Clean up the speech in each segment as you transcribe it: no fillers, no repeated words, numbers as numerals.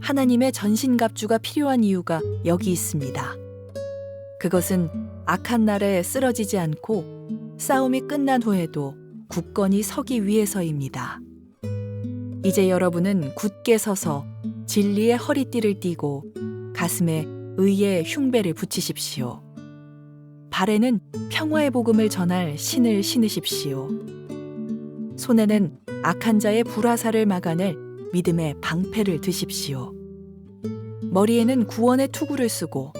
하나님의 전신갑주가 필요한 이유가 여기 있습니다. 그것은 악한 날에 쓰러지지 않고 싸움이 끝난 후에도 굳건히 서기 위해서입니다. 이제 여러분은 굳게 서서 진리의 허리띠를 띠고 가슴에 의의 흉배를 붙이십시오. 발에는 평화의 복음을 전할 신을 신으십시오. 손에는 악한 자의 불화살을 막아낼 믿음의 방패를 드십시오. 머리에는 구원의 투구를 쓰고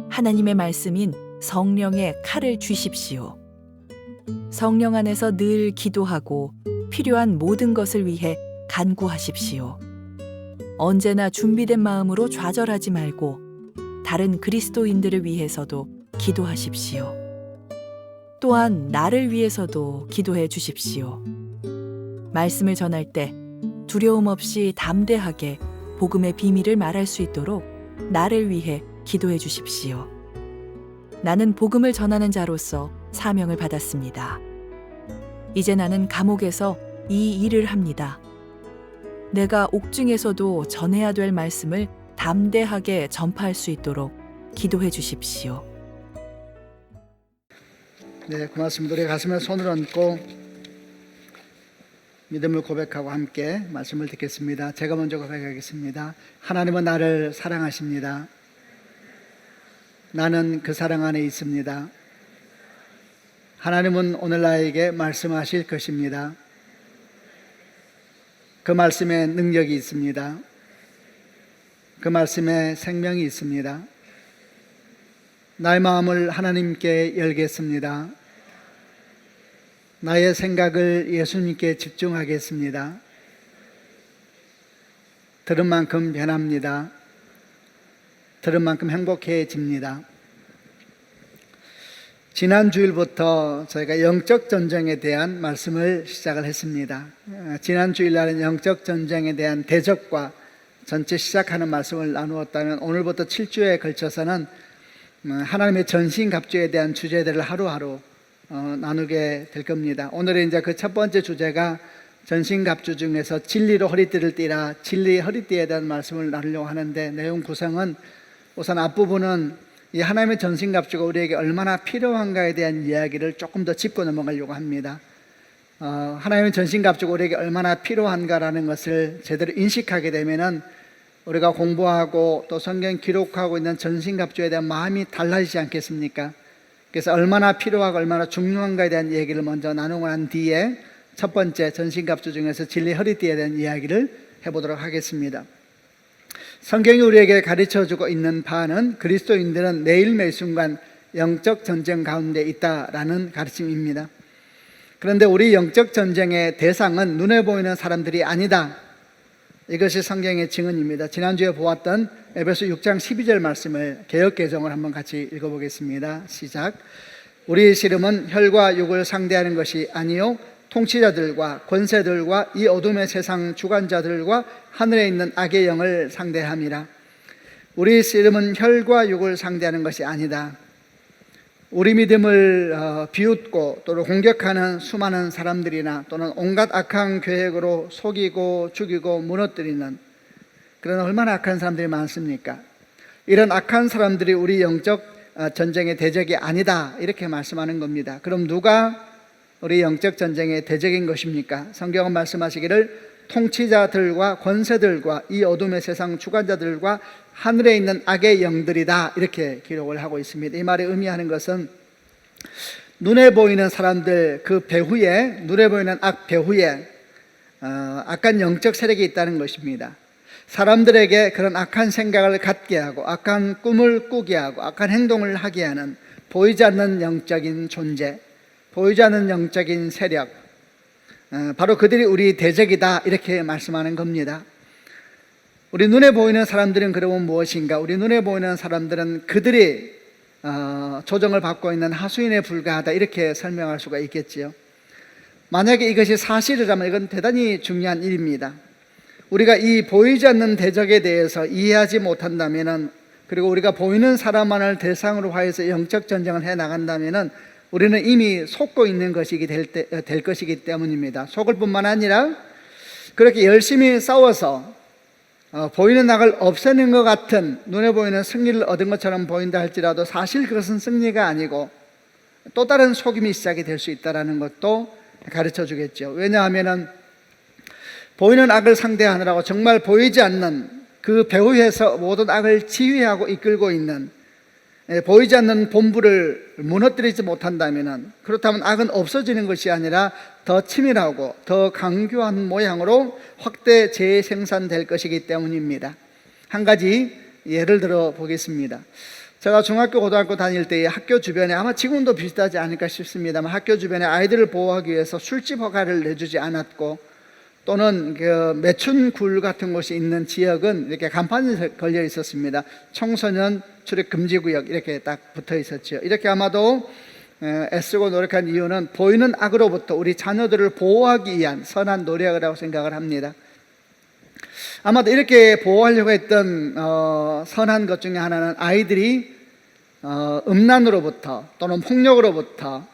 하나님의 말씀인 성령의 칼을 쥐십시오. 성령 안에서 늘 기도하고 필요한 모든 것을 위해 간구하십시오. 언제나 준비된 마음으로 좌절하지 말고 다른 그리스도인들을 위해서도 기도하십시오. 또한 나를 위해서도 기도해 주십시오. 말씀을 전할 때 두려움 없이 담대하게 복음의 비밀을 말할 수 있도록 나를 위해 기도해 주십시오. 나는 복음을 전하는 자로서 사명을 받았습니다. 이제 나는 감옥에서 이 일을 합니다. 내가 옥중에서도 전해야 될 말씀을 담대하게 전파할 수 있도록 기도해 주십시오. 네, 고맙습니다. 우리 가슴에 손을 얹고 믿음을 고백하고 함께 말씀을 듣겠습니다. 제가 먼저 고백하겠습니다. 하나님은 나를 사랑하십니다. 나는 그 사랑 안에 있습니다. 하나님은 오늘 나에게 말씀하실 것입니다. 그 말씀에 능력이 있습니다. 그 말씀에 생명이 있습니다. 나의 마음을 하나님께 열겠습니다. 나의 생각을 예수님께 집중하겠습니다. 들은 만큼 변합니다. 들은 만큼 행복해집니다. 지난 주일부터 저희가 영적 전쟁에 대한 말씀을 시작을 했습니다. 지난 주일날은 영적 전쟁에 대한 대적과 전체 시작하는 말씀을 나누었다면 오늘부터 7주에 걸쳐서는 하나님의 전신갑주에 대한 주제들을 하루하루 나누게 될 겁니다. 오늘은 이제 그 첫 번째 주제가 전신갑주 중에서 진리로 허리띠를 띠라, 진리의 허리띠에 대한 말씀을 나누려고 하는데, 내용 구성은 우선 앞부분은 이 하나님의 전신갑주가 우리에게 얼마나 필요한가에 대한 이야기를 조금 더 짚고 넘어가려고 합니다. 하나님의 전신갑주가 우리에게 얼마나 필요한가라는 것을 제대로 인식하게 되면은 우리가 공부하고 또 성경 기록하고 있는 전신갑주에 대한 마음이 달라지지 않겠습니까? 그래서 얼마나 필요하고 얼마나 중요한가에 대한 얘기를 먼저 나누고 난 뒤에 첫 번째 전신갑주 중에서 진리 허리띠에 대한 이야기를 해보도록 하겠습니다. 성경이 우리에게 가르쳐주고 있는 바는 그리스도인들은 매일 매순간 영적 전쟁 가운데 있다라는 가르침입니다. 그런데 우리 영적 전쟁의 대상은 눈에 보이는 사람들이 아니다. 이것이 성경의 증언입니다. 지난주에 보았던 에베소 6장 12절 말씀을 개역개정을 한번 같이 읽어보겠습니다. 시작. 우리의 씨름은 혈과 육을 상대하는 것이 아니요 통치자들과 권세들과 이 어둠의 세상 주관자들과 하늘에 있는 악의 영을 상대함이라. 우리의 씨름은 혈과 육을 상대하는 것이 아니다. 우리 믿음을 비웃고 또는 공격하는 수많은 사람들이나 또는 온갖 악한 계획으로 속이고 죽이고 무너뜨리는 그런 얼마나 악한 사람들이 많습니까? 이런 악한 사람들이 우리 영적 전쟁의 대적이 아니다, 이렇게 말씀하는 겁니다. 그럼 누가 우리 영적 전쟁의 대적인 것입니까? 성경은 말씀하시기를 통치자들과 권세들과 이 어둠의 세상 주관자들과 하늘에 있는 악의 영들이다, 이렇게 기록을 하고 있습니다. 이 말이 의미하는 것은 눈에 보이는 사람들 그 배후에, 눈에 보이는 악 배후에 악한 영적 세력이 있다는 것입니다. 사람들에게 그런 악한 생각을 갖게 하고 악한 꿈을 꾸게 하고 악한 행동을 하게 하는 보이지 않는 영적인 존재, 보이지 않는 영적인 세력, 바로 그들이 우리 대적이다, 이렇게 말씀하는 겁니다. 우리 눈에 보이는 사람들은 그러면 무엇인가? 우리 눈에 보이는 사람들은 그들이 조정을 받고 있는 하수인에 불과하다, 이렇게 설명할 수가 있겠지요. 만약에 이것이 사실이라면 이건 대단히 중요한 일입니다. 우리가 이 보이지 않는 대적에 대해서 이해하지 못한다면은, 그리고 우리가 보이는 사람만을 대상으로 하여서 영적 전쟁을 해 나간다면은 우리는 이미 속고 있는 것이기 될 것이기 때문입니다. 속을 뿐만 아니라 그렇게 열심히 싸워서 보이는 악을 없애는 것 같은 눈에 보이는 승리를 얻은 것처럼 보인다 할지라도 사실 그것은 승리가 아니고 또 다른 속임이 시작이 될 수 있다는 것도 가르쳐 주겠죠. 왜냐하면 보이는 악을 상대하느라고 정말 보이지 않는 그 배후에서 모든 악을 지휘하고 이끌고 있는 보이지 않는 본부를 무너뜨리지 못한다면, 그렇다면 악은 없어지는 것이 아니라 더 치밀하고 더 강교한 모양으로 확대 재생산될 것이기 때문입니다. 한 가지 예를 들어 보겠습니다. 제가 중학교, 고등학교 다닐 때 학교 주변에, 아마 지금도 비슷하지 않을까 싶습니다만, 학교 주변에 아이들을 보호하기 위해서 술집 허가를 내주지 않았고, 또는 그 매춘굴 같은 곳이 있는 지역은 이렇게 간판이 걸려 있었습니다. 청소년 출입 금지 구역 이렇게 딱 붙어 있었죠. 이렇게 아마도 애쓰고 노력한 이유는 보이는 악으로부터 우리 자녀들을 보호하기 위한 선한 노력이라고 생각을 합니다. 아마도 이렇게 보호하려고 했던 선한 것 중에 하나는 아이들이 음란으로부터 또는 폭력으로부터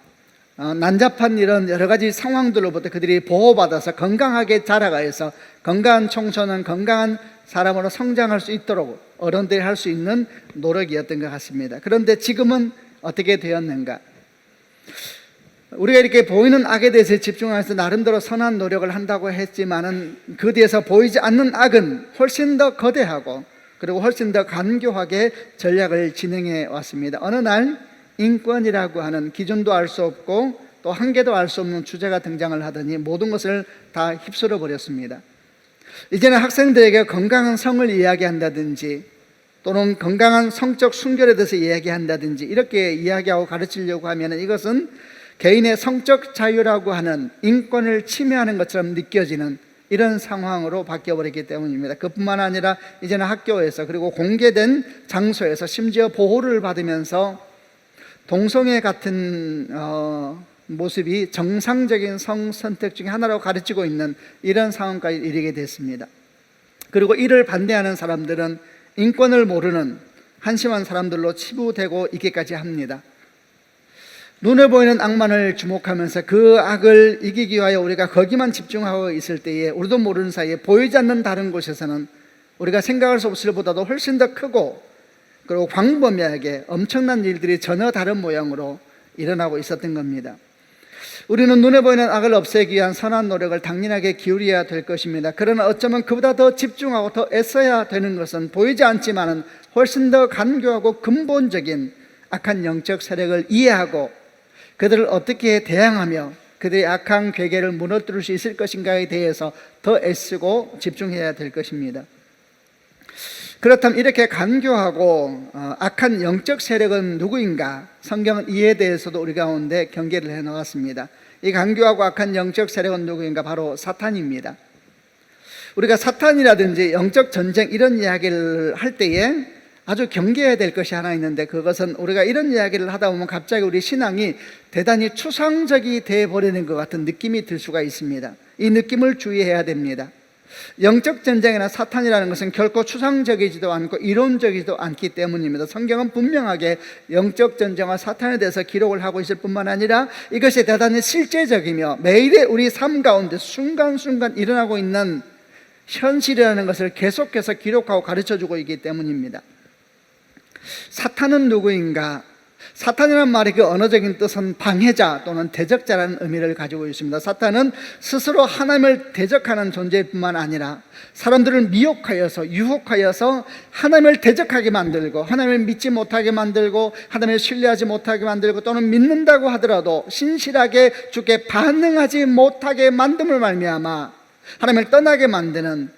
난잡한 이런 여러 가지 상황들로부터 그들이 보호받아서 건강하게 자라가서 건강한 청소년, 건강한 사람으로 성장할 수 있도록 어른들이 할 수 있는 노력이었던 것 같습니다. 그런데 지금은 어떻게 되었는가? 우리가 이렇게 보이는 악에 대해서 집중해서 나름대로 선한 노력을 한다고 했지만은 그 뒤에서 보이지 않는 악은 훨씬 더 거대하고 그리고 훨씬 더 간교하게 전략을 진행해 왔습니다. 어느 날 인권이라고 하는 기준도 알 수 없고 또 한계도 알 수 없는 주제가 등장을 하더니 모든 것을 다 휩쓸어 버렸습니다. 이제는 학생들에게 건강한 성을 이야기한다든지 또는 건강한 성적 순결에 대해서 이야기한다든지 이렇게 이야기하고 가르치려고 하면 이것은 개인의 성적 자유라고 하는 인권을 침해하는 것처럼 느껴지는 이런 상황으로 바뀌어버렸기 때문입니다. 그뿐만 아니라 이제는 학교에서 그리고 공개된 장소에서 심지어 보호를 받으면서 동성애 같은 모습이 정상적인 성 선택 중에 하나라고 가르치고 있는 이런 상황까지 이르게 됐습니다. 그리고 이를 반대하는 사람들은 인권을 모르는 한심한 사람들로 치부되고 있기까지 합니다. 눈에 보이는 악만을 주목하면서 그 악을 이기기 위하여 우리가 거기만 집중하고 있을 때에 우리도 모르는 사이에 보이지 않는 다른 곳에서는 우리가 생각할 수 없을 보다도 훨씬 더 크고 그리고 광범위하게 엄청난 일들이 전혀 다른 모양으로 일어나고 있었던 겁니다. 우리는 눈에 보이는 악을 없애기 위한 선한 노력을 당연하게 기울여야 될 것입니다. 그러나 어쩌면 그보다 더 집중하고 더 애써야 되는 것은 보이지 않지만은 훨씬 더 간교하고 근본적인 악한 영적 세력을 이해하고 그들을 어떻게 대항하며 그들의 악한 괴계를 무너뜨릴 수 있을 것인가에 대해서 더 애쓰고 집중해야 될 것입니다. 그렇다면 이렇게 간교하고 악한 영적 세력은 누구인가? 성경은 이에 대해서도 우리 가운데 경계를 해놓았습니다. 이 간교하고 악한 영적 세력은 누구인가? 바로 사탄입니다. 우리가 사탄이라든지 영적 전쟁 이런 이야기를 할 때에 아주 경계해야 될 것이 하나 있는데, 그것은 우리가 이런 이야기를 하다 보면 갑자기 우리 신앙이 대단히 추상적이 되어버리는 것 같은 느낌이 들 수가 있습니다. 이 느낌을 주의해야 됩니다. 영적 전쟁이나 사탄이라는 것은 결코 추상적이지도 않고 이론적이지도 않기 때문입니다. 성경은 분명하게 영적 전쟁과 사탄에 대해서 기록을 하고 있을 뿐만 아니라 이것이 대단히 실제적이며 매일의 우리 삶 가운데 순간순간 일어나고 있는 현실이라는 것을 계속해서 기록하고 가르쳐주고 있기 때문입니다. 사탄은 누구인가? 사탄이라는 말의 그 언어적인 뜻은 방해자 또는 대적자라는 의미를 가지고 있습니다. 사탄은 스스로 하나님을 대적하는 존재일 뿐만 아니라 사람들을 미혹하여서 유혹하여서 하나님을 대적하게 만들고 하나님을 믿지 못하게 만들고 하나님을 신뢰하지 못하게 만들고 또는 믿는다고 하더라도 신실하게 주께 반응하지 못하게 만듦을 말미암아 하나님을 떠나게 만드는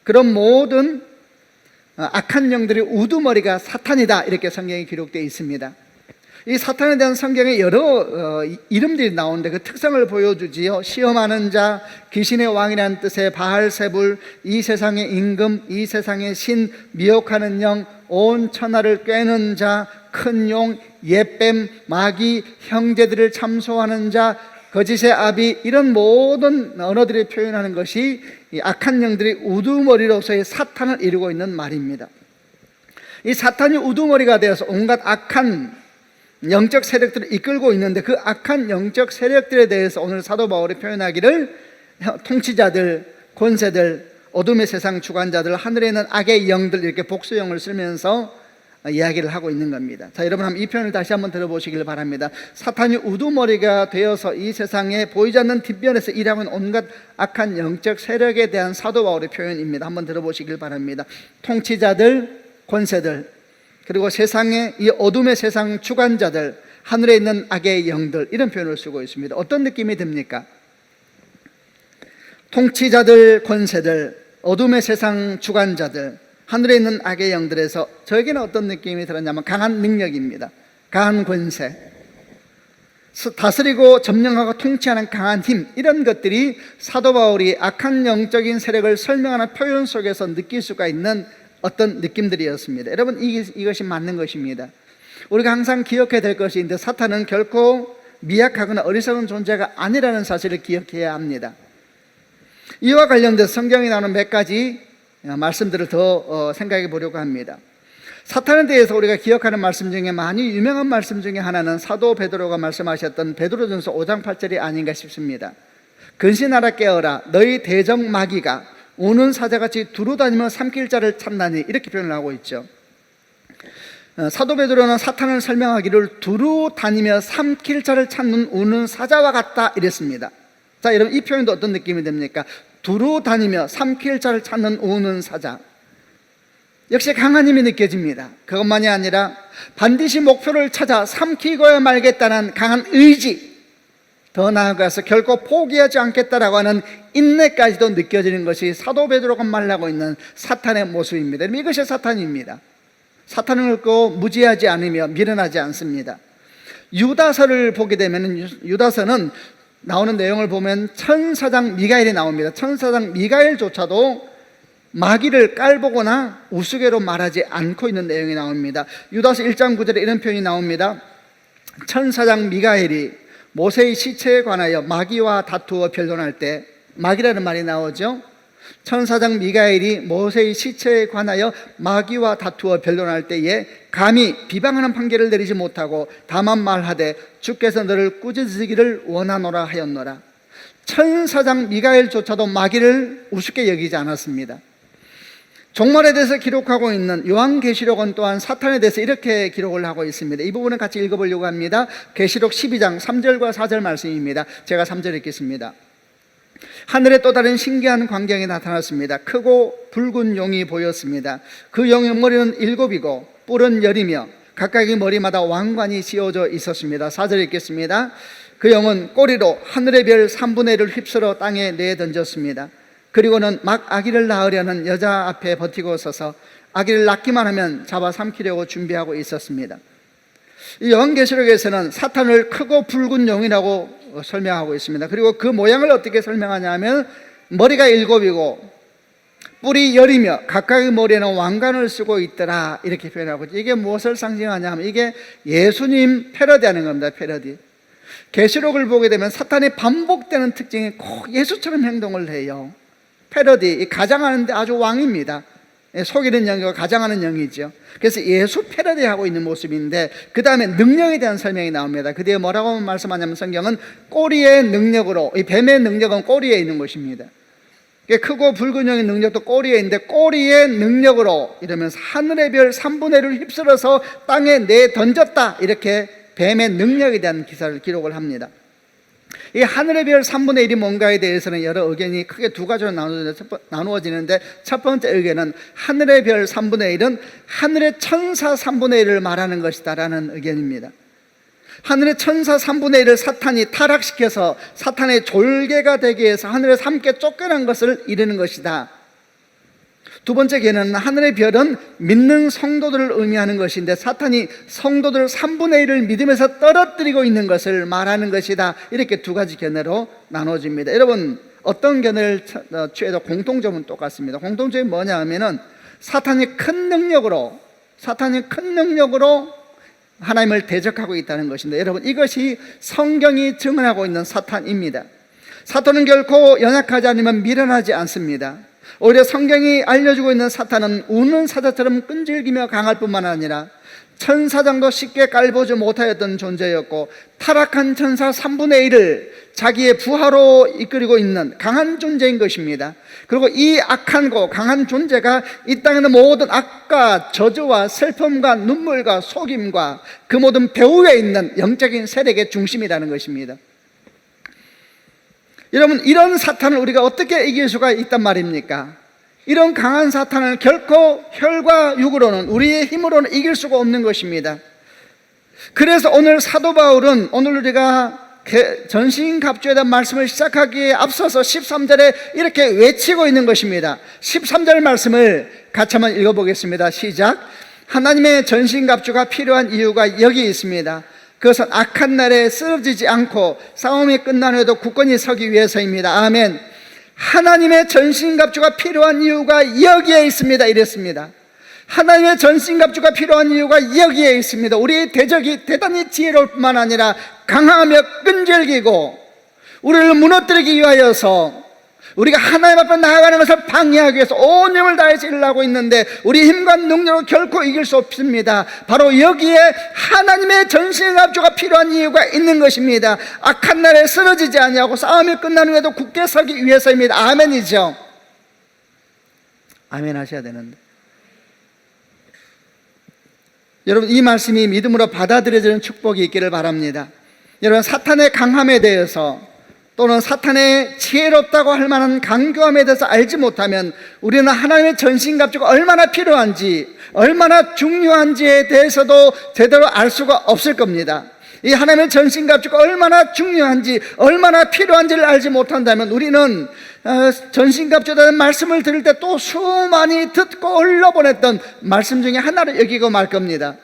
그런 모든 악한 영들의 우두머리가 사탄이다, 이렇게 성경에 기록되어 있습니다. 이 사탄에 대한 성경에 여러 이름들이 나오는데 그 특성을 보여주지요. 시험하는 자, 귀신의 왕이라는 뜻의 바알세불, 이 세상의 임금, 이 세상의 신, 미혹하는 영, 온 천하를 꿰는 자, 큰 용, 옛뱀, 마귀, 형제들을 참소하는 자, 거짓의 아비, 이런 모든 언어들이 표현하는 것이 이 악한 영들이 우두머리로서의 사탄을 이루고 있는 말입니다. 이 사탄이 우두머리가 되어서 온갖 악한 영적 세력들을 이끌고 있는데 그 악한 영적 세력들에 대해서 오늘 사도 바울이 표현하기를 통치자들, 권세들, 어둠의 세상 주관자들, 하늘에 있는 악의 영들, 이렇게 복수형을 쓰면서 이야기를 하고 있는 겁니다. 자, 여러분 한번 이 표현을 다시 한번 들어보시길 바랍니다. 사탄이 우두머리가 되어서 이 세상에 보이지 않는 뒷면에서 일하고 있는 온갖 악한 영적 세력에 대한 사도 바울의 표현입니다. 한번 들어보시길 바랍니다. 통치자들, 권세들, 그리고 세상의 이 어둠의 세상 주관자들, 하늘에 있는 악의 영들, 이런 표현을 쓰고 있습니다. 어떤 느낌이 듭니까? 통치자들, 권세들, 어둠의 세상 주관자들, 하늘에 있는 악의 영들에서 저에게는 어떤 느낌이 들었냐면 강한 능력입니다. 강한 권세, 다스리고 점령하고 통치하는 강한 힘, 이런 것들이 사도 바울이 악한 영적인 세력을 설명하는 표현 속에서 느낄 수가 있는 어떤 느낌들이었습니다. 여러분, 이것이 맞는 것입니다. 우리가 항상 기억해야 될 것이 있는데, 사탄은 결코 미약하거나 어리석은 존재가 아니라는 사실을 기억해야 합니다. 이와 관련돼서 성경에 나오는 몇 가지 말씀들을 더 생각해 보려고 합니다. 사탄에 대해서 우리가 기억하는 말씀 중에 많이 유명한 말씀 중에 하나는 사도 베드로가 말씀하셨던 베드로전서 5장 8절이 아닌가 싶습니다. 근신하라 깨어라, 너희 대적 마귀가 우는 사자같이 두루다니며 삼킬 자를 찾나니, 이렇게 표현을 하고 있죠. 사도 베드로는 사탄을 설명하기를 두루다니며 삼킬 자를 찾는 우는 사자와 같다, 이랬습니다. 자, 여러분, 이 표현도 어떤 느낌이 됩니까? 두루다니며 삼킬 자를 찾는 우는 사자, 역시 강한 힘이 느껴집니다. 그것만이 아니라 반드시 목표를 찾아 삼키고야 말겠다는 강한 의지, 더 나아가서 결코 포기하지 않겠다라고 하는 인내까지도 느껴지는 것이 사도 베드로가 말하고 있는 사탄의 모습입니다. 이것이 사탄입니다. 사탄은 결코 무지하지 않으며 미련하지 않습니다. 유다서를 보게 되면 유다서는 나오는 내용을 보면 천사장 미가엘이 나옵니다. 천사장 미가엘조차도 마귀를 깔보거나 우스개로 말하지 않고 있는 내용이 나옵니다. 유다서 1장 9절에 이런 표현이 나옵니다. 천사장 미가엘이 모세의 시체에 관하여 마귀와 다투어 변론할 때, 마귀라는 말이 나오죠. 천사장 미가엘이 모세의 시체에 관하여 마귀와 다투어 변론할 때에 감히 비방하는 판결을 내리지 못하고 다만 말하되 주께서 너를 꾸짖으시기를 원하노라 하였노라. 천사장 미가엘조차도 마귀를 우습게 여기지 않았습니다. 종말에 대해서 기록하고 있는 요한계시록은 또한 사탄에 대해서 이렇게 기록을 하고 있습니다. 이 부분을 같이 읽어보려고 합니다. 계시록 12장 3절과 4절 말씀입니다. 제가 3절 읽겠습니다. 하늘에 또 다른 신기한 광경이 나타났습니다. 크고 붉은 용이 보였습니다. 그 용의 머리는 7이고 뿔은 10이며 각각의 머리마다 왕관이 씌워져 있었습니다. 4절 읽겠습니다. 그 용은 꼬리로 하늘의 별 3분의 1을 휩쓸어 땅에 내던졌습니다. 그리고는 막 아기를 낳으려는 여자 앞에 버티고 서서 아기를 낳기만 하면 잡아 삼키려고 준비하고 있었습니다. 이 요한계시록에서는 사탄을 크고 붉은 용이라고 설명하고 있습니다. 그리고 그 모양을 어떻게 설명하냐면 머리가 7이고 뿔이 10이며 각각의 머리에는 왕관을 쓰고 있더라, 이렇게 표현하고 있죠. 이게 무엇을 상징하냐면 이게 예수님 패러디하는 겁니다. 패러디. 계시록을 보게 되면 사탄이 반복되는 특징이 꼭 예수처럼 행동을 해요. 패러디, 가장하는데 아주 왕입니다. 속이는 영이고 가장하는 영이죠. 그래서 예수 패러디하고 있는 모습인데, 그 다음에 능력에 대한 설명이 나옵니다. 그 뒤에 뭐라고 말씀하냐면 성경은 꼬리의 능력으로, 이 뱀의 능력은 꼬리에 있는 것입니다. 크고 붉은 용의 능력도 꼬리에 있는데 꼬리의 능력으로 이러면서 하늘의 별 3분의 1을 휩쓸어서 땅에 내던졌다, 이렇게 뱀의 능력에 대한 기사를 기록을 합니다. 이 하늘의 별 3분의 1이 뭔가에 대해서는 여러 의견이 크게 두 가지로 나누어지는데, 첫 번째 의견은 하늘의 별 3분의 1은 하늘의 천사 3분의 1을 말하는 것이다 라는 의견입니다. 하늘의 천사 3분의 1을 사탄이 타락시켜서 사탄의 졸개가 되게 해서 하늘에서 함께 쫓겨난 것을 이르는 것이다. 두 번째 견해는 하늘의 별은 믿는 성도들을 의미하는 것인데 사탄이 성도들 3분의 1을 믿음에서 떨어뜨리고 있는 것을 말하는 것이다. 이렇게 두 가지 견해로 나눠집니다. 여러분, 어떤 견해를 취해도 공통점은 똑같습니다. 공통점이 뭐냐 하면은 사탄이 큰 능력으로 하나님을 대적하고 있다는 것인데, 여러분, 이것이 성경이 증언하고 있는 사탄입니다. 사탄은 결코 연약하지 않으면 미련하지 않습니다. 오히려 성경이 알려주고 있는 사탄은 우는 사자처럼 끈질기며 강할 뿐만 아니라 천사장도 쉽게 깔보지 못하였던 존재였고 타락한 천사 3분의 1을 자기의 부하로 이끌고 있는 강한 존재인 것입니다. 그리고 이 악한고 강한 존재가 이 땅에 있는 모든 악과 저주와 슬픔과 눈물과 속임과 그 모든 배후에 있는 영적인 세력의 중심이라는 것입니다. 여러분, 이런 사탄을 우리가 어떻게 이길 수가 있단 말입니까? 이런 강한 사탄을 결코 혈과 육으로는, 우리의 힘으로는 이길 수가 없는 것입니다. 그래서 오늘 사도 바울은, 오늘 우리가 전신갑주에 대한 말씀을 시작하기에 앞서서 13절에 이렇게 외치고 있는 것입니다. 13절 말씀을 같이 한번 읽어보겠습니다. 시작. 하나님의 전신갑주가 필요한 이유가 여기 있습니다. 그것은 악한 날에 쓰러지지 않고 싸움이 끝난 후에도 굳건히 서기 위해서입니다. 아멘. 하나님의 전신갑주가 필요한 이유가 여기에 있습니다. 이랬습니다. 하나님의 전신갑주가 필요한 이유가 여기에 있습니다. 우리의 대적이 대단히 지혜로울 뿐만 아니라 강하며 끈질기고 우리를 무너뜨리기 위하여서, 우리가 하나님 앞에 나아가는 것을 방해하기 위해서 온 힘을 다해서 일을 하고 있는데 우리 힘과 능력으로 결코 이길 수 없습니다. 바로 여기에 하나님의 전신갑주가 필요한 이유가 있는 것입니다. 악한 날에 쓰러지지 아니하고 싸움이 끝난 후에도 굳게 서기 위해서입니다. 아멘이죠. 아멘 하셔야 되는데, 여러분, 이 말씀이 믿음으로 받아들여지는 축복이 있기를 바랍니다. 여러분, 사탄의 강함에 대해서 또는 사탄의 지혜롭다고 할 만한 강교함에 대해서 알지 못하면 우리는 하나님의 전신갑주가 얼마나 필요한지, 얼마나 중요한지에 대해서도 제대로 알 수가 없을 겁니다. 이 하나님의 전신갑주가 얼마나 중요한지, 얼마나 필요한지를 알지 못한다면 우리는 전신갑주에 대한 말씀을 들을 때 또 수많이 듣고 흘러보냈던 말씀 중에 하나를 여기고 말 겁니다.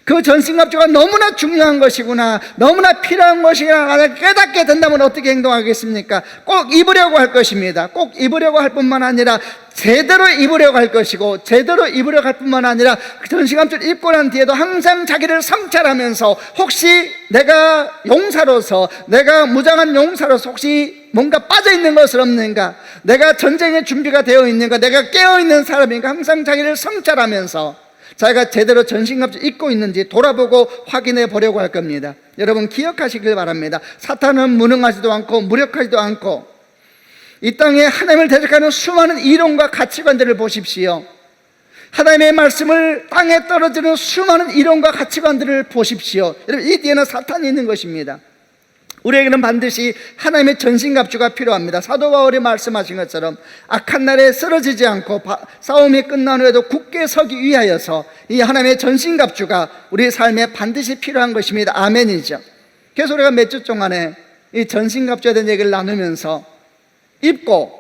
그 전신갑주가 너무나 중요한 것이구나, 너무나 필요한 것이구나 깨닫게 된다면 어떻게 행동하겠습니까? 꼭 입으려고 할 것입니다. 꼭 입으려고 할 뿐만 아니라 제대로 입으려고 할 것이고, 제대로 입으려고 할 뿐만 아니라 그 전신갑주를 입고 난 뒤에도 항상 자기를 성찰하면서 혹시 내가 용사로서, 내가 무장한 용사로서 혹시 뭔가 빠져있는 것은 없는가, 내가 전쟁의 준비가 되어 있는가, 내가 깨어있는 사람인가, 항상 자기를 성찰하면서 자기가 제대로 전신갑주 입고 있는지 돌아보고 확인해 보려고 할 겁니다. 여러분, 기억하시길 바랍니다. 사탄은 무능하지도 않고 무력하지도 않고 이 땅에 하나님을 대적하는 수많은 이론과 가치관들을 보십시오. 하나님의 말씀을 땅에 떨어지는 수많은 이론과 가치관들을 보십시오. 여러분, 이 뒤에는 사탄이 있는 것입니다. 우리에게는 반드시 하나님의 전신갑주가 필요합니다. 사도 바울이 말씀하신 것처럼 악한 날에 쓰러지지 않고 싸움이 끝난 후에도 굳게 서기 위하여서 이 하나님의 전신갑주가 우리 삶에 반드시 필요한 것입니다. 아멘이죠. 그래서 우리가 몇 주 동안에 이 전신갑주에 대한 얘기를 나누면서 입고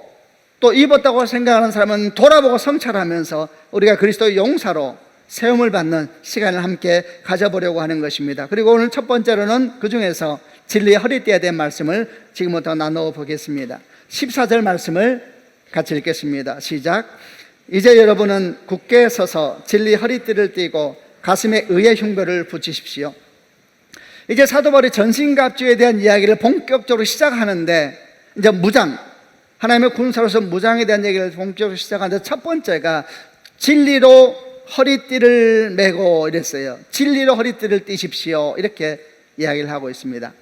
또 입었다고 생각하는 사람은 돌아보고 성찰하면서 우리가 그리스도의 용사로 세움을 받는 시간을 함께 가져보려고 하는 것입니다. 그리고 오늘 첫 번째로는 그 중에서 진리의 허리띠에 대한 말씀을 지금부터 나누어 보겠습니다. 14절 말씀을 같이 읽겠습니다. 시작. 이제 여러분은 굳게 서서 진리 허리띠를 띠고 가슴에 의의 흉배를 붙이십시오. 이제 사도 바울이 전신갑주에 대한 이야기를 본격적으로 시작하는데, 이제 무장, 하나님의 군사로서 무장에 대한 얘기를 본격적으로 시작하는데 첫 번째가 진리로 허리띠를 메고 이랬어요. 진리로 허리띠를 띠십시오, 이렇게 이야기를 하고 있습니다.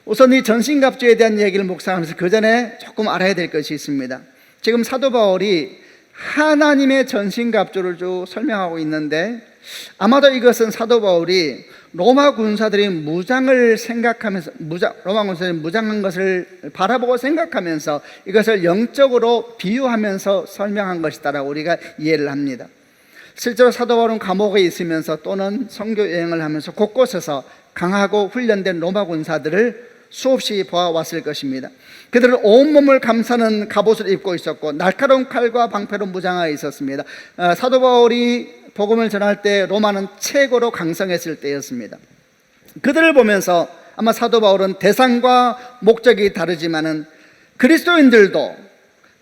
우선 이 전신갑주에 대한 얘기를 묵상하면서 그 전에 조금 알아야 될 것이 있습니다. 지금 사도 바울이 하나님의 전신갑주를 쭉 설명하고 있는데, 아마도 이것은 사도 바울이 로마 군사들이 무장을 생각하면서, 로마 군사들이 무장한 것을 바라보고 생각하면서 이것을 영적으로 비유하면서 설명한 것이다라고 우리가 이해를 합니다. 실제로 사도 바울은 감옥에 있으면서 또는 선교 여행을 하면서 곳곳에서 강하고 훈련된 로마 군사들을 수없이 보아왔을 것입니다. 그들은 온몸을 감싸는 갑옷을 입고 있었고 날카로운 칼과 방패로 무장하여 있었습니다. 사도 바울이 복음을 전할 때 로마는 최고로 강성했을 때였습니다. 그들을 보면서 아마 사도 바울은 대상과 목적이 다르지만은 그리스도인들도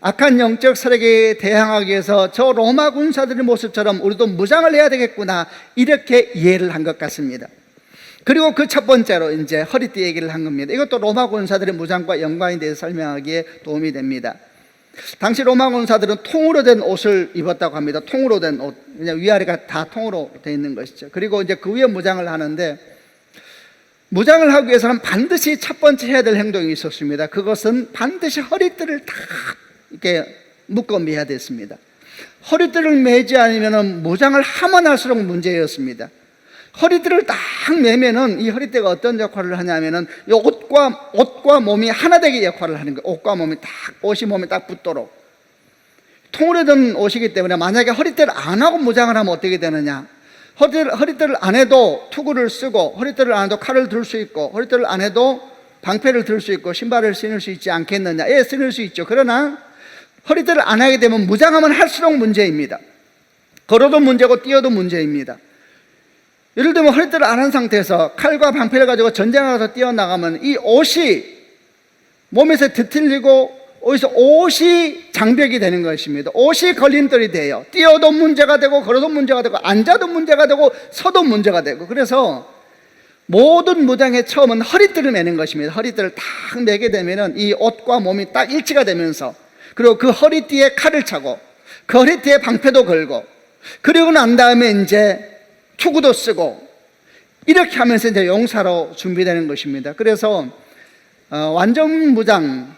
악한 영적 세력에 대항하기 위해서 저 로마 군사들의 모습처럼 우리도 무장을 해야 되겠구나, 이렇게 이해를 한 것 같습니다. 그리고 그 첫 번째로 이제 허리띠 얘기를 한 겁니다. 이것도 로마 군사들의 무장과 연관에 대해서 설명하기에 도움이 됩니다. 당시 로마 군사들은 통으로 된 옷을 입었다고 합니다. 통으로 된 옷. 그냥 위아래가 다 통으로 되어 있는 것이죠. 그리고 이제 그 위에 무장을 하는데, 무장을 하기 위해서는 반드시 첫 번째 해야 될 행동이 있었습니다. 그것은 반드시 허리띠를 다 이렇게 묶어 매야 됐습니다. 허리띠를 매지 않으면 무장을 하면 할수록 문제였습니다. 허리띠를 딱 매면은 이 허리띠가 어떤 역할을 하냐면은 이 옷과 몸이 하나 되게 역할을 하는 거예요. 옷과 몸이 딱, 옷이 몸에 딱 붙도록. 통으로 된 옷이기 때문에 만약에 허리띠를 안 하고 무장을 하면 어떻게 되느냐? 허리띠를 안 해도 투구를 쓰고, 허리띠를 안 해도 칼을 들 수 있고, 허리띠를 안 해도 방패를 들 수 있고, 신발을 신을 수 있지 않겠느냐? 예, 신을 수 있죠. 그러나 허리띠를 안 하게 되면 무장하면 할수록 문제입니다. 걸어도 문제고 뛰어도 문제입니다. 예를 들면 허리띠를 안 한 상태에서 칼과 방패를 가지고 전쟁에 가서 뛰어나가면 이 옷이 몸에서 뒤틀리고 어디서 옷이 장벽이 되는 것입니다. 옷이 걸림돌이 돼요. 뛰어도 문제가 되고, 걸어도 문제가 되고, 앉아도 문제가 되고, 서도 문제가 되고. 그래서 모든 무장의 처음은 허리띠를 매는 것입니다. 허리띠를 딱 매게 되면은 이 옷과 몸이 딱 일치가 되면서, 그리고 그 허리띠에 칼을 차고, 그 허리띠에 방패도 걸고, 그리고 난 다음에 이제 투구도 쓰고, 이렇게 하면서 이제 용사로 준비되는 것입니다. 그래서 완전 무장,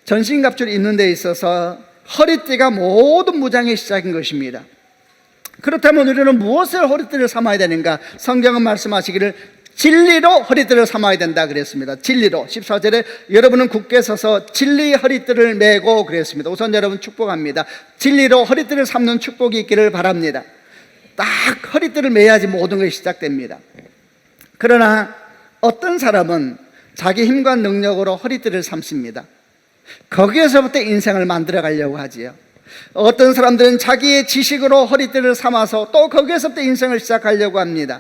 전신갑주를 입는 데 있어서 허리띠가 모든 무장의 시작인 것입니다. 그렇다면 우리는 무엇을 허리띠를 삼아야 되는가? 성경은 말씀하시기를 진리로 허리띠를 삼아야 된다 그랬습니다. 진리로. 14절에 여러분은 굳게 서서 진리의 허리띠를 매고 그랬습니다. 우선 여러분 축복합니다. 진리로 허리띠를 삼는 축복이 있기를 바랍니다. 딱 허리띠를 매야지 모든 것이 시작됩니다. 그러나 어떤 사람은 자기 힘과 능력으로 허리띠를 삼습니다. 거기에서부터 인생을 만들어 가려고 하지요. 어떤 사람들은 자기의 지식으로 허리띠를 삼아서 또 거기에서부터 인생을 시작하려고 합니다.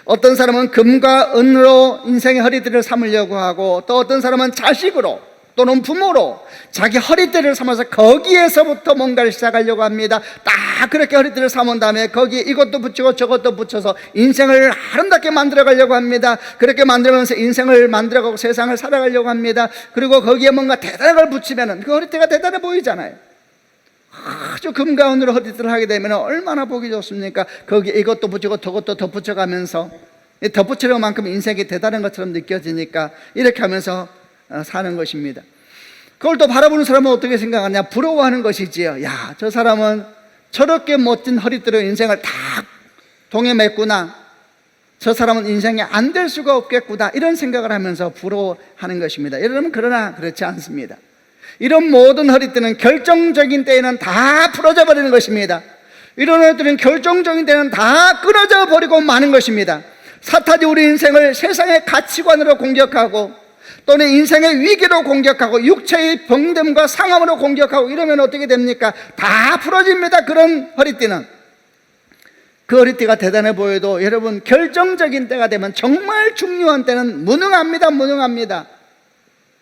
어떤 사람은 금과 은으로 인생의 허리띠를 삼으려고 하고, 또 어떤 사람은 자식으로 또는 부모로 자기 허리띠를 삼아서 거기에서부터 뭔가를 시작하려고 합니다. 딱 그렇게 허리띠를 삼은 다음에 거기에 이것도 붙이고 저것도 붙여서 인생을 아름답게 만들어 가려고 합니다. 그렇게 만들면서 인생을 만들어가고 세상을 살아가려고 합니다. 그리고 거기에 뭔가 대단한 걸 붙이면 그 허리띠가 대단해 보이잖아요. 아주 금과 은으로 허리띠를 하게 되면 얼마나 보기 좋습니까? 거기에 이것도 붙이고 저것도 덧붙여가면서, 덧붙이는 만큼 인생이 대단한 것처럼 느껴지니까 이렇게 하면서 사는 것입니다. 그걸 또 바라보는 사람은 어떻게 생각하냐? 부러워하는 것이지요. 야, 저 사람은 저렇게 멋진 허리띠로 인생을 다 동해맸구나. 저 사람은 인생이 안 될 수가 없겠구나. 이런 생각을 하면서 부러워하는 것입니다. 여러분, 그러나 그렇지 않습니다. 이런 모든 허리띠는 결정적인 때에는 다 부러져 버리는 것입니다. 이런 허리띠는 결정적인 때는 다 끊어져 버리고 마는 것입니다. 사탄이 우리 인생을 세상의 가치관으로 공격하고, 또는 인생의 위기로 공격하고, 육체의 병듦과 상함으로 공격하고, 이러면 어떻게 됩니까? 다 부러집니다. 그런 허리띠는. 그 허리띠가 대단해 보여도 여러분, 결정적인 때가 되면, 정말 중요한 때는 무능합니다.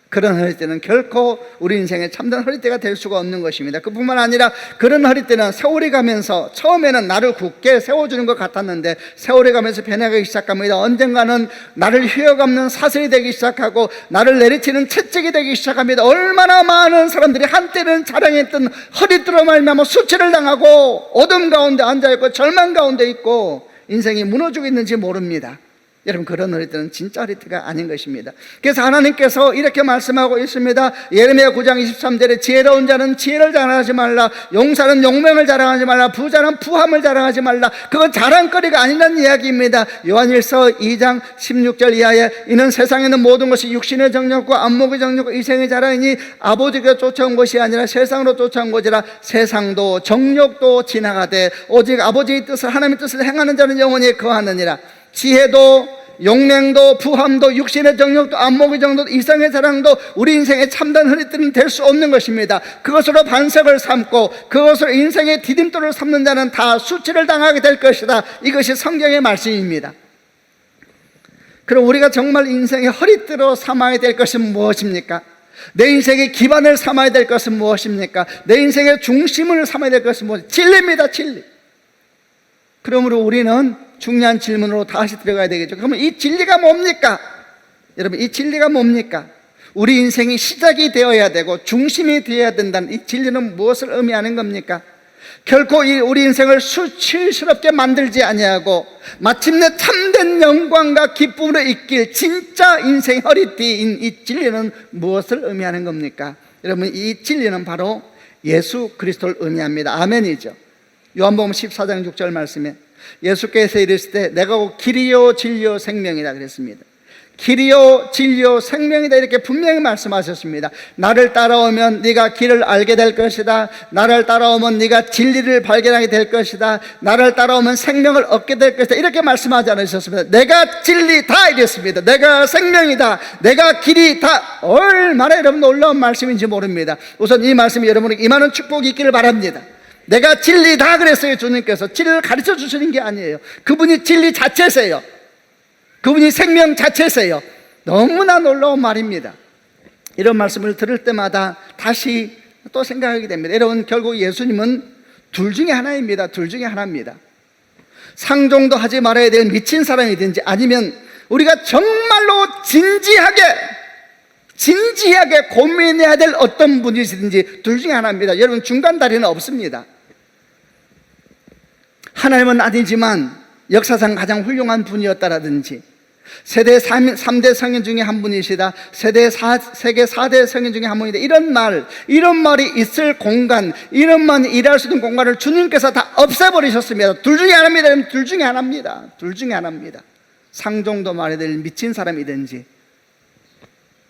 그런 허리띠는 결코 우리 인생의 참된 허리띠가 될 수가 없는 것입니다. 그뿐만 아니라 그런 허리띠는 세월이 가면서 처음에는 나를 굳게 세워주는 것 같았는데 세월이 가면서 변해가기 시작합니다. 언젠가는 나를 휘어감는 사슬이 되기 시작하고 나를 내리치는 채찍이 되기 시작합니다. 얼마나 많은 사람들이 한때는 자랑했던 허리띠로 말미암아 수치를 당하고 어둠 가운데 앉아있고 절망 가운데 있고 인생이 무너지고 있는지 모릅니다. 여러분, 그런 허리띠는 진짜 허리띠가 아닌 것입니다. 그래서 하나님께서 이렇게 말씀하고 있습니다. 예레미야 9장 23절에 지혜로운 자는 지혜를 자랑하지 말라, 용사는 용맹을 자랑하지 말라, 부자는 부함을 자랑하지 말라. 그건 자랑거리가 아니라는 이야기입니다. 요한일서 2장 16절 이하에 이는 세상에 있는 모든 것이 육신의 정욕과 안목의 정욕과 이생의 자랑이니 아버지가 쫓아온 것이 아니라 세상으로 쫓아온 것이라. 세상도 정욕도 지나가되 오직 아버지의 뜻을, 하나님의 뜻을 행하는 자는 영원히 거하느니라. 지혜도 용맹도 부함도 육신의 정욕도 안목의 정욕도 이성의 자랑도 우리 인생의 참된 허리띠는 될 수 없는 것입니다. 그것으로 반석을 삼고 그것으로 인생의 디딤돌을 삼는 자는 다 수치를 당하게 될 것이다. 이것이 성경의 말씀입니다. 그럼 우리가 정말 인생의 허리띠로 삼아야 될 것은 무엇입니까? 내 인생의 기반을 삼아야 될 것은 무엇입니까? 내 인생의 중심을 삼아야 될 것은 무엇입니까? 진리입니다. 진리. 그러므로 우리는 중요한 질문으로 다시 들어가야 되겠죠. 그러면 이 진리가 뭡니까? 여러분, 이 진리가 뭡니까? 우리 인생이 시작이 되어야 되고 중심이 되어야 된다는 이 진리는 무엇을 의미하는 겁니까? 결코 우리 인생을 수치스럽게 만들지 아니하고 마침내 참된 영광과 기쁨으로 있길 진짜 인생 허리띠인 이 진리는 무엇을 의미하는 겁니까? 여러분, 이 진리는 바로 예수 그리스도를 의미합니다. 아멘이죠. 요한복음 14장 6절 말씀에 예수께서 이르시되 내가 곧 길이요 진리요 생명이다 그랬습니다. 길이요 진리요 생명이다 이렇게 분명히 말씀하셨습니다. 나를 따라오면 네가 길을 알게 될 것이다. 나를 따라오면 네가 진리를 발견하게 될 것이다. 나를 따라오면 생명을 얻게 될 것이다 이렇게 말씀하지 않으셨습니다. 내가 진리다 이랬습니다. 내가 생명이다. 내가 길이다. 얼마나 여러분 놀라운 말씀인지 모릅니다. 우선 이 말씀이 여러분에게 임하는 축복이 있기를 바랍니다. 내가 진리다 그랬어요. 주님께서 진리를 가르쳐 주시는 게 아니에요. 그분이 진리 자체세요. 그분이 생명 자체세요. 너무나 놀라운 말입니다. 이런 말씀을 들을 때마다 다시 또 생각하게 됩니다. 여러분, 결국 예수님은 둘 중에 하나입니다. 둘 중에 하나입니다. 상종도 하지 말아야 될 미친 사람이든지 아니면 우리가 정말로 진지하게 고민해야 될 어떤 분이시든지 둘 중에 하나입니다. 여러분, 중간 다리는 없습니다. 하나님은 아니지만 역사상 가장 훌륭한 분이었다라든지 세대 3대 성인 중에 한 분이시다, 세계 4대 성인 중에 한 분이다, 이런 말이 있을 공간, 이런 말이 일할 수 있는 공간을 주님께서 다 없애버리셨습니다. 둘 중에 하나입니다. 둘 중에 하나입니다. 둘 중에 하나입니다. 상종도 말해야 될 미친 사람이든지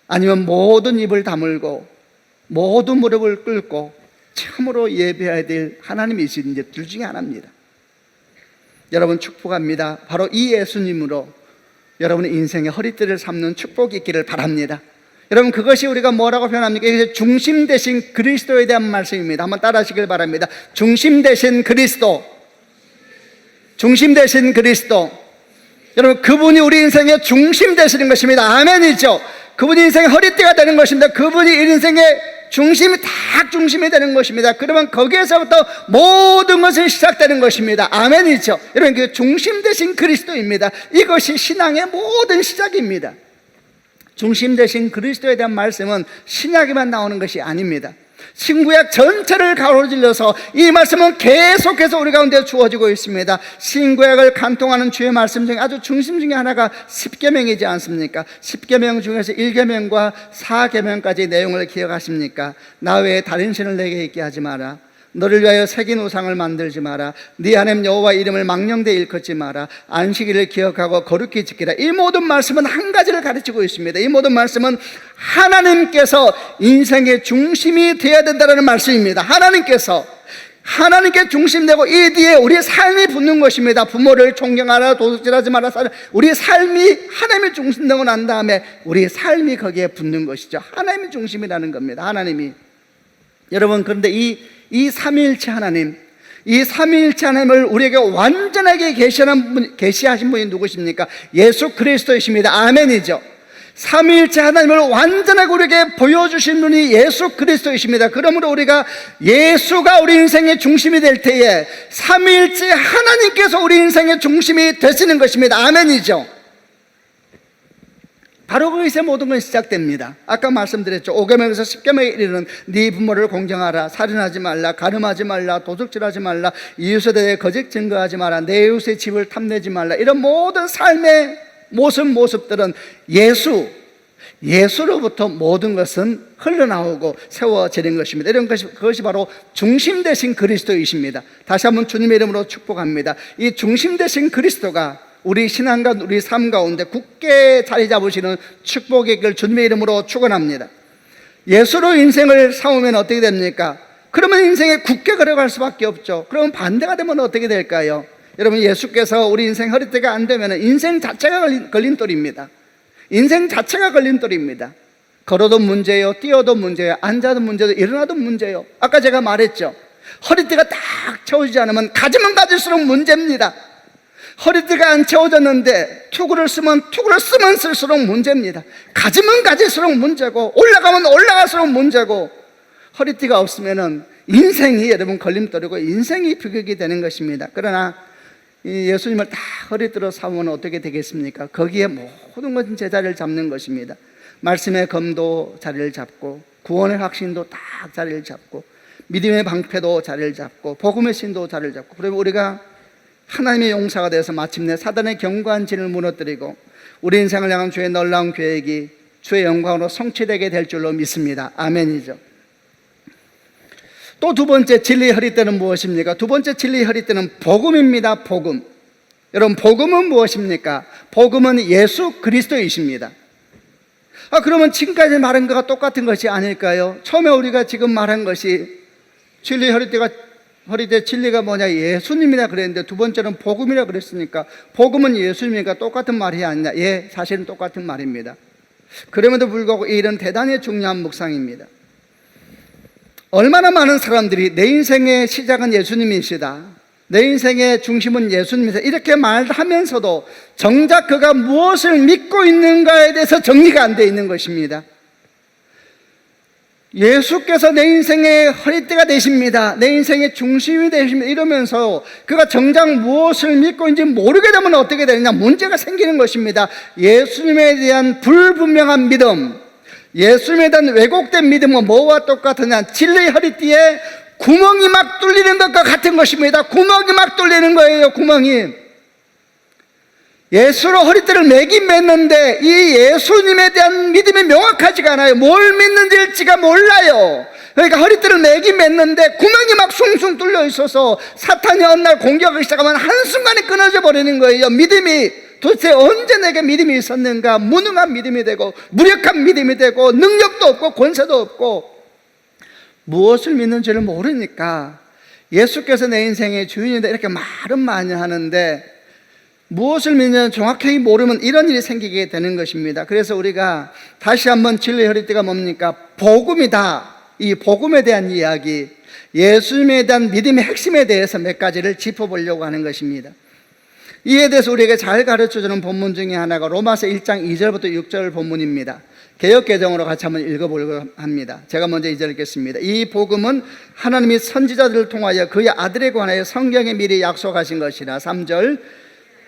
아니면 모든 입을 다물고 모든 무릎을 꿇고 참으로 예배해야 될 하나님이시든지 둘 중에 하나입니다. 여러분, 축복합니다. 바로 이 예수님으로 여러분의 인생의 허리띠를 삼는 축복이 있기를 바랍니다. 여러분, 그것이 우리가 뭐라고 표현합니까? 이게 중심 되신 그리스도에 대한 말씀입니다. 한번 따라 하시길 바랍니다. 중심 되신 그리스도. 중심 되신 그리스도. 여러분, 그분이 우리 인생의 중심 되시는 것입니다. 아멘이죠. 그분이 인생의 허리띠가 되는 것입니다. 그분이 인생의 중심이 되는 것입니다. 그러면 거기에서부터 모든 것이 시작되는 것입니다. 아멘이죠. 여러분, 그 중심 되신 그리스도입니다. 이것이 신앙의 모든 시작입니다. 중심 되신 그리스도에 대한 말씀은 신약에만 나오는 것이 아닙니다. 신구약 전체를 가로질러서 이 말씀은 계속해서 우리 가운데 주어지고 있습니다. 신구약을 간통하는 주의 말씀 중에 아주 중심 중에 하나가 십계명이지 않습니까? 십계명 중에서 1계명과 4계명까지 내용을 기억하십니까? 나 외에 다른 신을 내게 있게 하지 마라. 너를 위하여 새긴 우상을 만들지 마라. 네 하나님 여호와 이름을 망령되이 일컫지 마라. 안식일을 기억하고 거룩히 지키라. 이 모든 말씀은 한 가지를 가르치고 있습니다. 이 모든 말씀은 하나님께서 인생의 중심이 되어야 된다는 말씀입니다. 하나님께 중심되고 이 뒤에 우리의 삶이 붙는 것입니다. 부모를 존경하라, 도둑질하지 마라. 우리의 삶이 하나님의 중심되고 난 다음에 우리의 삶이 거기에 붙는 것이죠. 하나님이 중심이라는 겁니다. 하나님이. 여러분, 그런데 이 삼위일체 하나님, 이 삼위일체 하나님을 우리에게 완전하게 계시하신 분이 누구십니까? 예수 그리스도이십니다. 아멘이죠. 삼위일체 하나님을 완전하게 우리에게 보여주신 분이 예수 그리스도이십니다. 그러므로 우리가 예수가 우리 인생의 중심이 될 때에 삼위일체 하나님께서 우리 인생의 중심이 되시는 것입니다. 아멘이죠. 바로 거기서 모든 건 시작됩니다. 아까 말씀드렸죠. 5계명에서 10계명에 이르는 네 부모를 공경하라, 살인하지 말라, 가늠하지 말라, 도둑질하지 말라, 이웃에 대해 거짓 증거하지 마라, 내 이웃의 집을 탐내지 말라. 이런 모든 삶의 모습들은 예수로부터 모든 것은 흘러나오고 세워지는 것입니다. 이런 그것이 바로 중심 되신 그리스도이십니다. 다시 한번 주님의 이름으로 축복합니다. 이 중심 되신 그리스도가 우리 신앙과 우리 삶 가운데 굳게 자리 잡으시는 축복의 길 주님의 이름으로 축원합니다. 예수로 인생을 삼으면 어떻게 됩니까? 그러면 인생에 굳게 걸어갈 수밖에 없죠. 그러면 반대가 되면 어떻게 될까요? 여러분, 예수께서 우리 인생 허리띠가 안 되면 인생 자체가 걸림돌입니다. 인생 자체가 걸림돌입니다. 걸어도 문제예요, 뛰어도 문제예요, 앉아도 문제예요, 일어나도 문제예요. 아까 제가 말했죠. 허리띠가 딱 채워지지 않으면 가지면 가질수록 문제입니다. 허리띠가 안 채워졌는데 투구를 쓰면 쓸수록 문제입니다. 가지면 가질수록 문제고 올라가면 올라갈수록 문제고, 허리띠가 없으면 인생이 여러분 걸림돌이고 인생이 비극이 되는 것입니다. 그러나 이 예수님을 다 허리들어 삼으면 어떻게 되겠습니까? 거기에 모든 것은 제자리를 잡는 것입니다. 말씀의 검도 자리를 잡고, 구원의 확신도 딱 자리를 잡고, 믿음의 방패도 자리를 잡고, 복음의 신도 자리를 잡고, 그러면 우리가 하나님의 용사가 되어서 마침내 사단의 견고한 진을 무너뜨리고 우리 인생을 향한 주의 놀라운 계획이 주의 영광으로 성취되게 될 줄로 믿습니다. 아멘이죠. 또 두 번째 진리의 허리띠는 무엇입니까? 두 번째 진리의 허리띠는 복음입니다. 복음. 여러분, 복음은 무엇입니까? 복음은 예수 그리스도이십니다. 그러면 지금까지 말한 것과 똑같은 것이 아닐까요? 처음에 우리가 지금 말한 것이 진리의 허리띠 진리가 뭐냐? 예수님이라 그랬는데 두 번째는 복음이라 그랬으니까 복음은 예수님이니까 똑같은 말이 아니냐? 예, 사실은 똑같은 말입니다. 그럼에도 불구하고 이 일은 대단히 중요한 묵상입니다. 얼마나 많은 사람들이 내 인생의 시작은 예수님이시다, 내 인생의 중심은 예수님이시다 이렇게 말하면서도 정작 그가 무엇을 믿고 있는가에 대해서 정리가 안 되어 있는 것입니다. 예수께서 내 인생의 허리띠가 되십니다, 내 인생의 중심이 되십니다 이러면서 그가 정작 무엇을 믿고 있는지 모르게 되면 어떻게 되느냐? 문제가 생기는 것입니다. 예수님에 대한 불분명한 믿음, 예수님에 대한 왜곡된 믿음은 뭐와 똑같으냐? 진리의 허리띠에 구멍이 막 뚫리는 것과 같은 것입니다. 구멍이 막 뚫리는 거예요. 구멍이. 예수로 허리띠를 매긴 맸는데 이 예수님에 대한 믿음이 명확하지가 않아요. 뭘 믿는지가 몰라요. 그러니까 허리띠를 매긴 맸는데 구멍이 막 숭숭 뚫려 있어서 사탄이 어느 날 공격을 시작하면 한순간에 끊어져 버리는 거예요. 믿음이 도대체 언제 내게 믿음이 있었는가? 무능한 믿음이 되고 무력한 믿음이 되고 능력도 없고 권세도 없고 무엇을 믿는지를 모르니까 예수께서 내 인생의 주인인데 이렇게 말은 많이 하는데 무엇을 믿는지 정확하게 모르면 이런 일이 생기게 되는 것입니다. 그래서 우리가 다시 한번 진리의 허리띠가 뭡니까? 복음이다. 이 복음에 대한 이야기, 예수님에 대한 믿음의 핵심에 대해서 몇 가지를 짚어보려고 하는 것입니다. 이에 대해서 우리에게 잘 가르쳐주는 본문 중에 하나가 로마서 1장 2절부터 6절 본문입니다. 개역개정으로 같이 한번 읽어보려고 합니다. 제가 먼저 2절 읽겠습니다. 이 복음은 하나님이 선지자들을 통하여 그의 아들에 관하여 성경에 미리 약속하신 것이라. 3절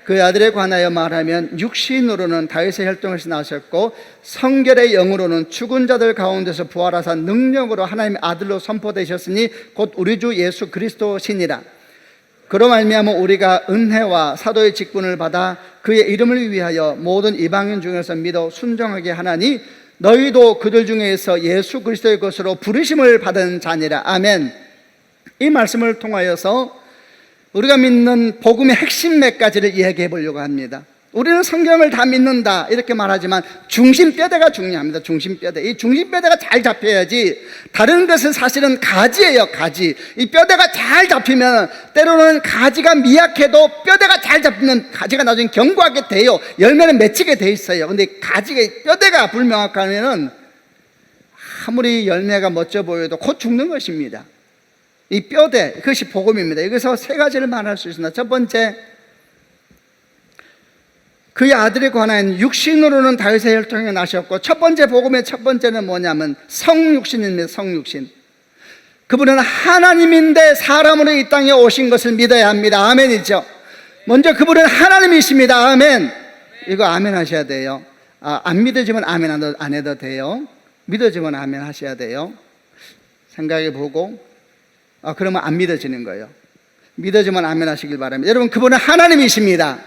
그의 아들에 관하여 말하면 육신으로는 다윗의 혈통에서 나셨고 성결의 영으로는 죽은 자들 가운데서 부활하사 능력으로 하나님의 아들로 선포되셨으니 곧 우리 주 예수 그리스도시니라. 그로 말미암아 우리가 은혜와 사도의 직분을 받아 그의 이름을 위하여 모든 이방인 중에서 믿어 순종하게 하나니 너희도 그들 중에서 예수 그리스도의 것으로 부르심을 받은 자니라. 아멘. 이 말씀을 통하여서 우리가 믿는 복음의 핵심 몇 가지를 이야기해 보려고 합니다. 우리는 성경을 다 믿는다 이렇게 말하지만 중심뼈대가 중요합니다. 중심뼈대. 이 중심뼈대가 잘 잡혀야지 다른 것은 사실은 가지예요. 가지. 이 뼈대가 잘 잡히면 때로는 가지가 미약해도 뼈대가 잘 잡히면 가지가 나중에 견고하게 돼요. 열매는 맺히게 돼 있어요. 근데 가지가 뼈대가 불명확하면은 아무리 열매가 멋져 보여도 곧 죽는 것입니다. 이 뼈대, 그것이 복음입니다. 여기서 세 가지를 말할 수 있습니다. 첫 번째, 그의 아들에 관한 육신으로는 다윗의 혈통에 나셨고, 첫 번째 복음의 첫 번째는 뭐냐면 성육신입니다. 성육신. 그분은 하나님인데 사람으로 이 땅에 오신 것을 믿어야 합니다. 아멘이죠. 먼저 그분은 하나님이십니다. 아멘. 이거 아멘 하셔야 돼요. 안 믿어지면 아멘 안 해도 돼요. 믿어지면 아멘 하셔야 돼요. 생각해 보고 그러면 안 믿어지는 거예요. 믿어지면 아멘 하시길 바랍니다. 여러분, 그분은 하나님이십니다.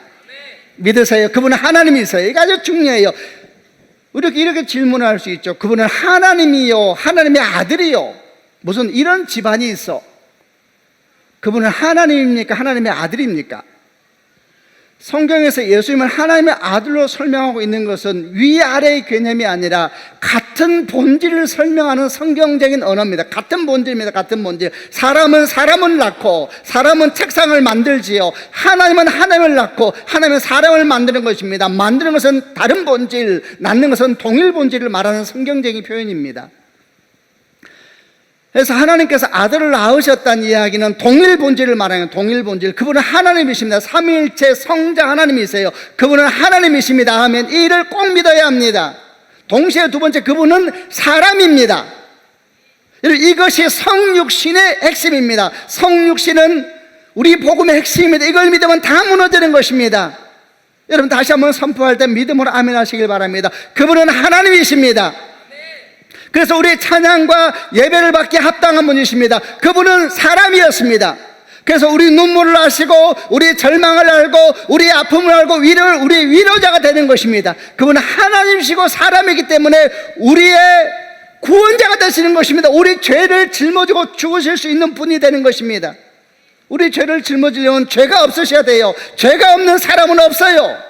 믿으세요. 그분은 하나님이세요. 이게 아주 중요해요. 이렇게 질문을 할 수 있죠. 그분은 하나님이요, 하나님의 아들이요, 무슨 이런 집안이 있어. 그분은 하나님입니까? 하나님의 아들입니까? 성경에서 예수님을 하나님의 아들로 설명하고 있는 것은 위아래의 개념이 아니라 같은 본질을 설명하는 성경적인 언어입니다. 같은 본질입니다. 같은 본질. 사람은 사람을 낳고 사람은 책상을 만들지요. 하나님은 하나님을 낳고 하나님은 사람을 만드는 것입니다. 만드는 것은 다른 본질, 낳는 것은 동일 본질을 말하는 성경적인 표현입니다. 그래서 하나님께서 아들을 낳으셨다는 이야기는 동일 본질을 말하는 동일 본질. 그분은 하나님이십니다. 삼위일체 성자 하나님이세요. 그분은 하나님이십니다. 하면 이 일을 꼭 믿어야 합니다. 동시에 두 번째, 그분은 사람입니다. 이것이 성육신의 핵심입니다. 성육신은 우리 복음의 핵심입니다. 이걸 믿으면 다 무너지는 것입니다. 여러분 다시 한번 선포할 때 믿음으로 아멘 하시길 바랍니다. 그분은 하나님이십니다. 그래서 우리 찬양과 예배를 받기에 합당한 분이십니다. 그분은 사람이었습니다. 그래서 우리 눈물을 아시고 우리 절망을 알고 우리 아픔을 알고 우리 위로자가 되는 것입니다. 그분은 하나님이시고 사람이기 때문에 우리의 구원자가 되시는 것입니다. 우리 죄를 짊어지고 죽으실 수 있는 분이 되는 것입니다. 우리 죄를 짊어지려면 죄가 없으셔야 돼요. 죄가 없는 사람은 없어요.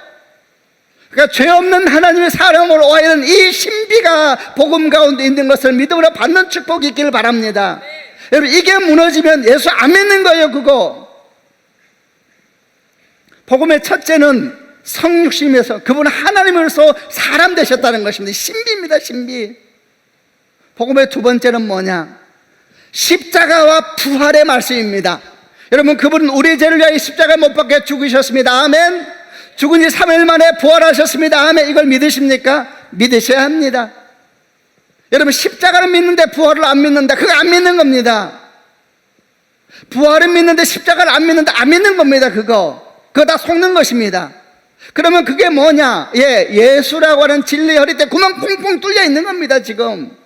그러니까 죄 없는 하나님의 사람으로 와야는 이 신비가 복음 가운데 있는 것을 믿음으로 받는 축복이 있기를 바랍니다. 여러분 이게 무너지면 예수 안 믿는 거예요. 그거 복음의 첫째는 성육신에서 그분은 하나님으로서 사람 되셨다는 것입니다. 신비입니다. 신비. 복음의 두 번째는 뭐냐? 십자가와 부활의 말씀입니다. 여러분 그분은 우리 죄를 위하여 십자가에 못 박혀 죽으셨습니다. 아멘. 죽은 지 3일 만에 부활하셨습니다. 아멘. 이걸 믿으십니까? 믿으셔야 합니다. 여러분 십자가는 믿는데 부활을 안 믿는다, 그거 안 믿는 겁니다. 부활은 믿는데 십자가를 안 믿는다, 안 믿는 겁니다. 그거 다 속는 것입니다. 그러면 그게 뭐냐? 예수라고 하는 진리의 허리띠에 구멍 퐁퐁 뚫려 있는 겁니다. 지금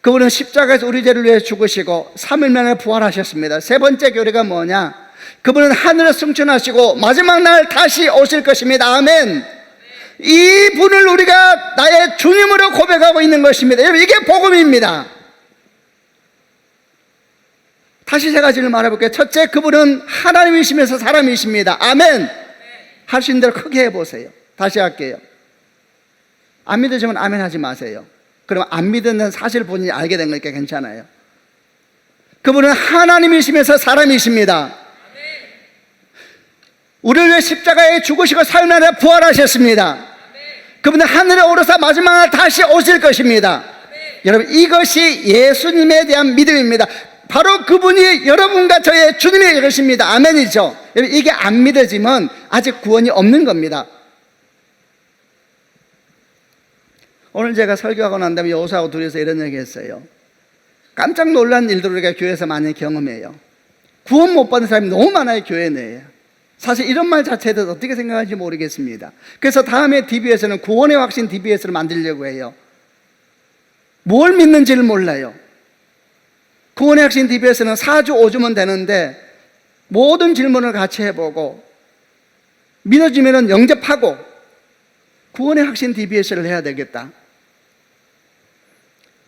그분은 십자가에서 우리 죄를 위해 죽으시고 3일 만에 부활하셨습니다. 세 번째 교리가 뭐냐? 그분은 하늘에 승천하시고 마지막 날 다시 오실 것입니다. 아멘. 이 분을 우리가 나의 주님으로 고백하고 있는 것입니다. 여러분 이게 복음입니다. 다시 세 가지를 말해볼게요. 첫째, 그분은 하나님이시면서 사람이십니다. 아멘. 하신 대로 크게 해보세요. 다시 할게요. 안 믿으시면 아멘 하지 마세요. 그럼 안 믿는 사실 본인이 알게 된 거니까 괜찮아요. 그분은 하나님이시면서 사람이십니다. 우리를 위해 십자가에 죽으시고 3일 만에 부활하셨습니다. 그분은 하늘에 오르사 마지막 날 다시 오실 것입니다. 여러분 이것이 예수님에 대한 믿음입니다. 바로 그분이 여러분과 저의 주님이 되십니다. 아멘이죠. 여러분 이게 안 믿어지면 아직 구원이 없는 겁니다. 오늘 제가 설교하고 난 다음에 여호수아하고 둘이서 이런 얘기 했어요. 깜짝 놀란 일들을 우리가 교회에서 많이 경험해요. 구원 못 받은 사람이 너무 많아요. 교회 내에. 사실 이런 말 자체에 대해서 어떻게 생각하는지 모르겠습니다. 그래서 다음에 DBS는 구원의 확신 DBS를 만들려고 해요. 뭘 믿는지를 몰라요. 구원의 확신 DBS는 4주 5주면 되는데 모든 질문을 같이 해보고 믿어지면 영접하고 구원의 확신 DBS를 해야 되겠다.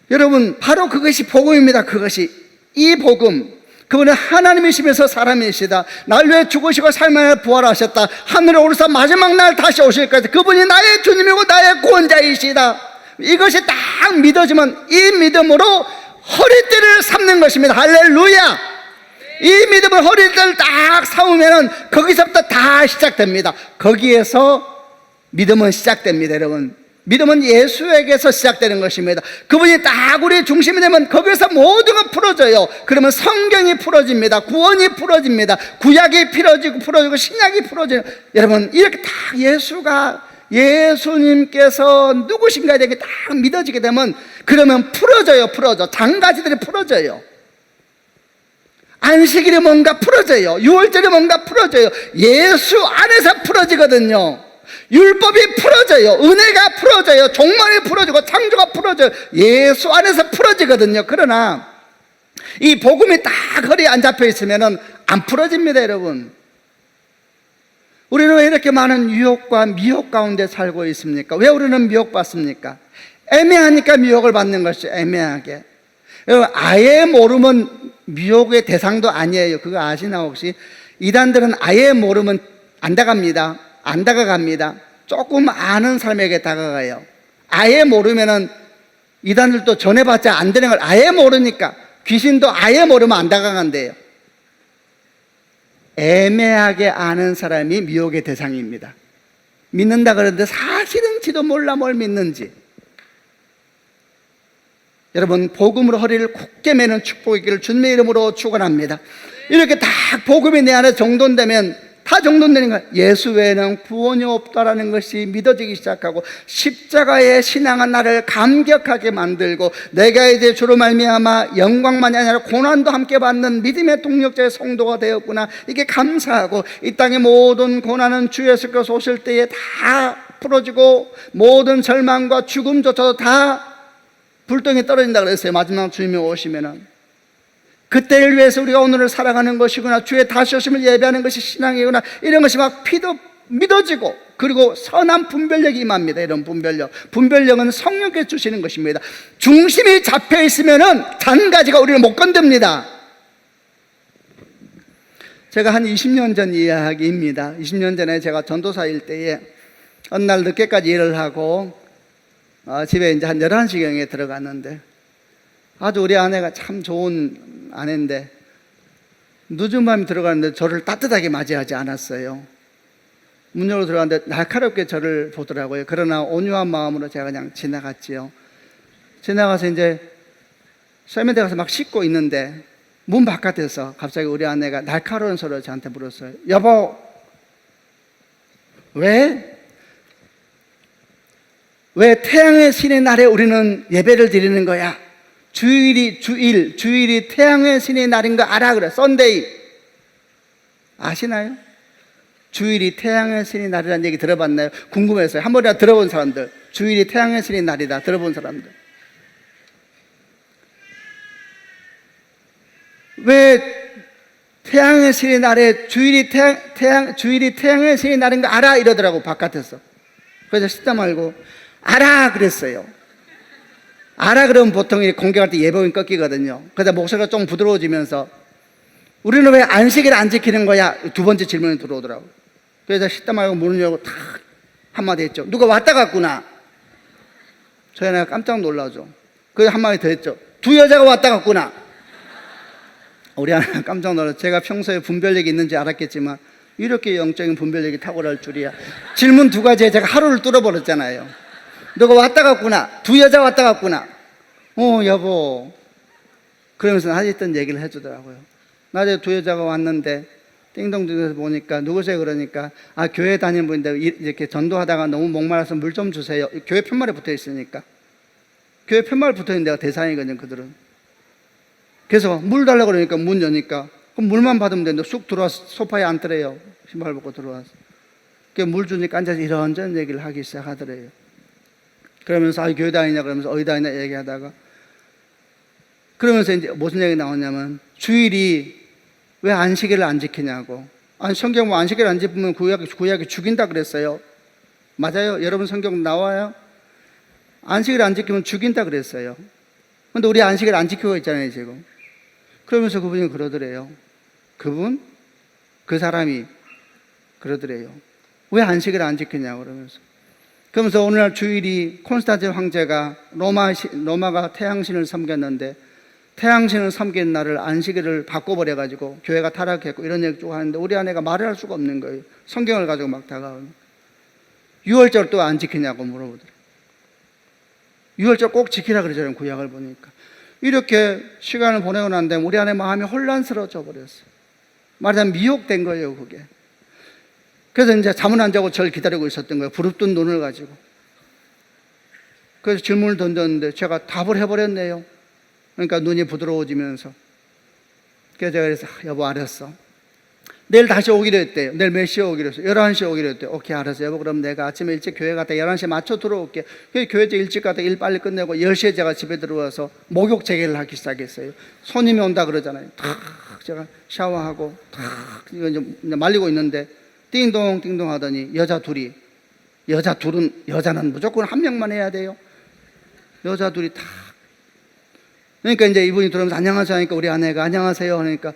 여러분 바로 그것이 복음입니다. 그것이 이 복음. 그분은 하나님이시면서 사람이시다. 날 위해 죽으시고 3일 만에 부활하셨다. 하늘에 오르사 마지막 날 다시 오실 것이다. 그분이 나의 주님이고 나의 구원자이시다. 이것이 딱 믿어지면 이 믿음으로 허리띠를 삼는 것입니다. 할렐루야. 이 믿음을 허리띠를 딱 삼으면 거기서부터 다 시작됩니다. 거기에서 믿음은 시작됩니다. 여러분 믿음은 예수에게서 시작되는 것입니다. 그분이 딱 우리의 중심이 되면 거기서 모두가 풀어져요. 그러면 성경이 풀어집니다. 구원이 풀어집니다. 구약이 풀어지고 신약이 풀어져요. 여러분 이렇게 딱 예수님께서 누구신가에 대해 딱 믿어지게 되면 그러면 풀어져. 장가지들이 풀어져요. 안식일이 뭔가 풀어져요. 유월절이 뭔가 풀어져요. 예수 안에서 풀어지거든요. 율법이 풀어져요. 은혜가 풀어져요. 종말이 풀어지고 창조가 풀어져요. 예수 안에서 풀어지거든요. 그러나 이 복음이 딱 허리에 안 잡혀 있으면 안 풀어집니다. 여러분 우리는 왜 이렇게 많은 유혹과 미혹 가운데 살고 있습니까? 왜 우리는 미혹받습니까? 애매하니까 미혹을 받는 것이죠. 애매하게. 여러분 아예 모르면 미혹의 대상도 아니에요. 그거 아시나 혹시? 이단들은 아예 모르면 안 다가갑니다. 조금 아는 사람에게 다가가요. 아예 모르면은 이단들도 전해봤자 안 되는 걸 아예 모르니까 귀신도 아예 모르면 안 다가간대요. 애매하게 아는 사람이 미혹의 대상입니다. 믿는다 그러는데 사실은 지도 몰라 뭘 믿는지. 여러분 복음으로 허리를 굳게 매는 축복이기를 주님의 이름으로 축원합니다. 이렇게 딱 복음이 내 안에 정돈되면 다 정돈되는 거야. 예수 외에는 구원이 없다라는 것이 믿어지기 시작하고, 십자가의 신앙은 나를 감격하게 만들고, 내가 이제 주로 말미암아 영광만이 아니라 고난도 함께 받는 믿음의 동력자의 성도가 되었구나, 이게 감사하고, 이 땅의 모든 고난은 주 예수께서 오실 때에 다 풀어지고, 모든 절망과 죽음조차도 다 불똥에 떨어진다 그랬어요. 마지막 주님이 오시면은. 그때를 위해서 우리가 오늘을 살아가는 것이구나, 주의 다시 오심을 예배하는 것이 신앙이구나, 이런 것이 막 믿어지고, 그리고 선한 분별력이 임합니다. 이런 분별력은 성령께서 주시는 것입니다. 중심이 잡혀 있으면은 잔가지가 우리를 못 건듭니다. 제가 한 20년 전 이야기입니다. 20년 전에 제가 전도사일 때에 어느 날 늦게까지 일을 하고 집에 이제 한 11시경에 들어갔는데, 아주 우리 아내가 참 좋은 아내인데 늦은 밤에 들어갔는데 저를 따뜻하게 맞이하지 않았어요. 문 열고 들어갔는데 날카롭게 저를 보더라고요. 그러나 온유한 마음으로 제가 그냥 지나갔지요. 지나가서 이제 세면대 가서 막 씻고 있는데 문 바깥에서 갑자기 우리 아내가 날카로운 소리로 저한테 물었어요. 여보, 왜 태양의 신의 날에 우리는 예배를 드리는 거야? 주일이 태양의 신의 날인 거 알아? 그래. 썬데이 아시나요? 주일이 태양의 신의 날이라는 얘기 들어봤나요? 궁금해서요. 한 번이라도 들어본 사람들, 주일이 태양의 신의 날이다 들어본 사람들. 왜 태양의 신의 날에 주일이 태양의 신의 날인 거 알아? 이러더라고, 바깥에서. 그래서 씻다 말고 알아 그랬어요. 알아 그러면 보통 공격할 때 예복이 꺾이거든요. 그러다 목소리가 좀 부드러워지면서 우리는 왜 안식일을 안 지키는 거야? 두 번째 질문이 들어오더라고. 그래서 씻다 말고 문을 열고 탁 한마디 했죠. 누가 왔다 갔구나. 저희 아내가 깜짝 놀라죠. 그래서 한마디 더 했죠. 두 여자가 왔다 갔구나. 우리 아내가 깜짝 놀라서, 제가 평소에 분별력이 있는지 알았겠지만 이렇게 영적인 분별력이 탁월할 줄이야. 질문 두 가지에 제가 하루를 뚫어버렸잖아요. 너가 왔다 갔구나. 두 여자 왔다 갔구나. 여보. 그러면서 하셨던 얘기를 해주더라고요. 낮에 두 여자가 왔는데 띵동띵동해서 보니까 누구세요? 그러니까 교회 다니는 분인데 이렇게 전도하다가 너무 목말라서 물 좀 주세요. 교회 편말에 붙어 있으니까. 교회 편말에 붙어 있는 데가 대상이거든요, 그들은. 그래서 물 달라고 그러니까 문 여니까 그럼 물만 받으면 되는데 쑥 들어와서 소파에 앉더래요. 신발 벗고 들어와서. 물 주니까 앉아서 이런저런 얘기를 하기 시작하더래요. 그러면서 교회 다니냐 그러면서 어디 다니냐 얘기하다가, 그러면서 이제 무슨 얘기 나오냐면 주일이 왜 안식일을 안 지키냐고. 성경 안식일 안 지키면 구약이 죽인다 그랬어요. 맞아요? 여러분 성경 나와요? 안식일 안 지키면 죽인다 그랬어요. 근데 우리 안식일 안 지키고 있잖아요 지금. 그러면서 그분이 그러더래요. 그 사람이 그러더래요. 왜 안식일 안 지키냐고 그러면서. 그러면서 오늘날 주일이 콘스탄틴 황제가 로마가 태양신을 섬겼는데 태양신을 섬긴 날을 안식일을 바꿔버려가지고 교회가 타락했고 이런 얘기 쭉 하는데 우리 아내가 말을 할 수가 없는 거예요. 성경을 가지고 막 다가오는. 6월절 또 안 지키냐고 물어보더라고요. 6월절 꼭 지키라 그러잖아요, 구약을 보니까. 이렇게 시간을 보내고 난 다음에 우리 아내 마음이 혼란스러워져 버렸어요. 말하자면 미혹된 거예요, 그게. 그래서 이제 잠은 안 자고 저를 기다리고 있었던 거예요. 부릅뜬 눈을 가지고. 그래서 질문을 던졌는데 제가 답을 해버렸네요. 그러니까 눈이 부드러워지면서. 그래서 제가 그래서 여보 알았어. 내일 다시 오기로 했대요. 내일 몇 시에 오기로 했어요? 11시에 오기로 했대요. 오케이 알았어 여보. 그럼 내가 아침에 일찍 교회 갔다 11시에 맞춰 들어올게. 그래서 교회 일찍 갔다 일 빨리 끝내고 10시에 제가 집에 들어와서 목욕 재개를 하기 시작했어요. 손님이 온다 그러잖아요. 탁 제가 샤워하고 탁 이거 이제 말리고 있는데 띵동 띵동 하더니 여자는 무조건 한 명만 해야 돼요. 여자 둘이 탁. 그러니까 이제 이분이 들어오면서 안녕하세요 하니까 우리 아내가 안녕하세요 하니까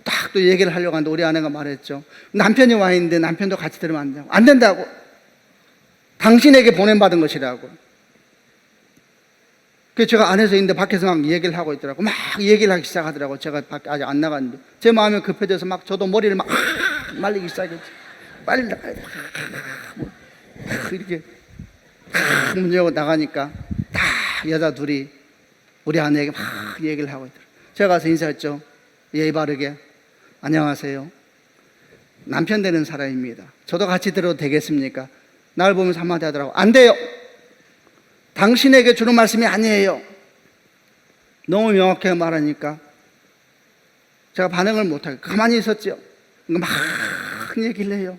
딱 또 얘기를 하려고 하는데 우리 아내가 말했죠. 남편이 와 있는데 남편도 같이 들으면 안 된다고. 안 된다고. 당신에게 보냄받은 것이라고. 그래서 제가 안에서 있는데 밖에서 막 얘기를 하고 있더라고. 막 얘기를 하기 시작하더라고. 제가 밖에 아직 안 나갔는데 제 마음이 급해져서 막 저도 머리를 막 말리기 시작했죠. 빨리 나가야 돼. 이렇게 문 열고 나가니까 딱 여자 둘이 우리 아내에게 막 얘기를 하고 있더라고요. 제가 가서 인사했죠. 예의 바르게. 안녕하세요. 남편 되는 사람입니다. 저도 같이 들어도 되겠습니까? 나를 보면서 한마디 하더라고. 안 돼요. 당신에게 주는 말씀이 아니에요. 너무 명확하게 말하니까 제가 반응을 못하고 가만히 있었죠. 막 얘기를 해요.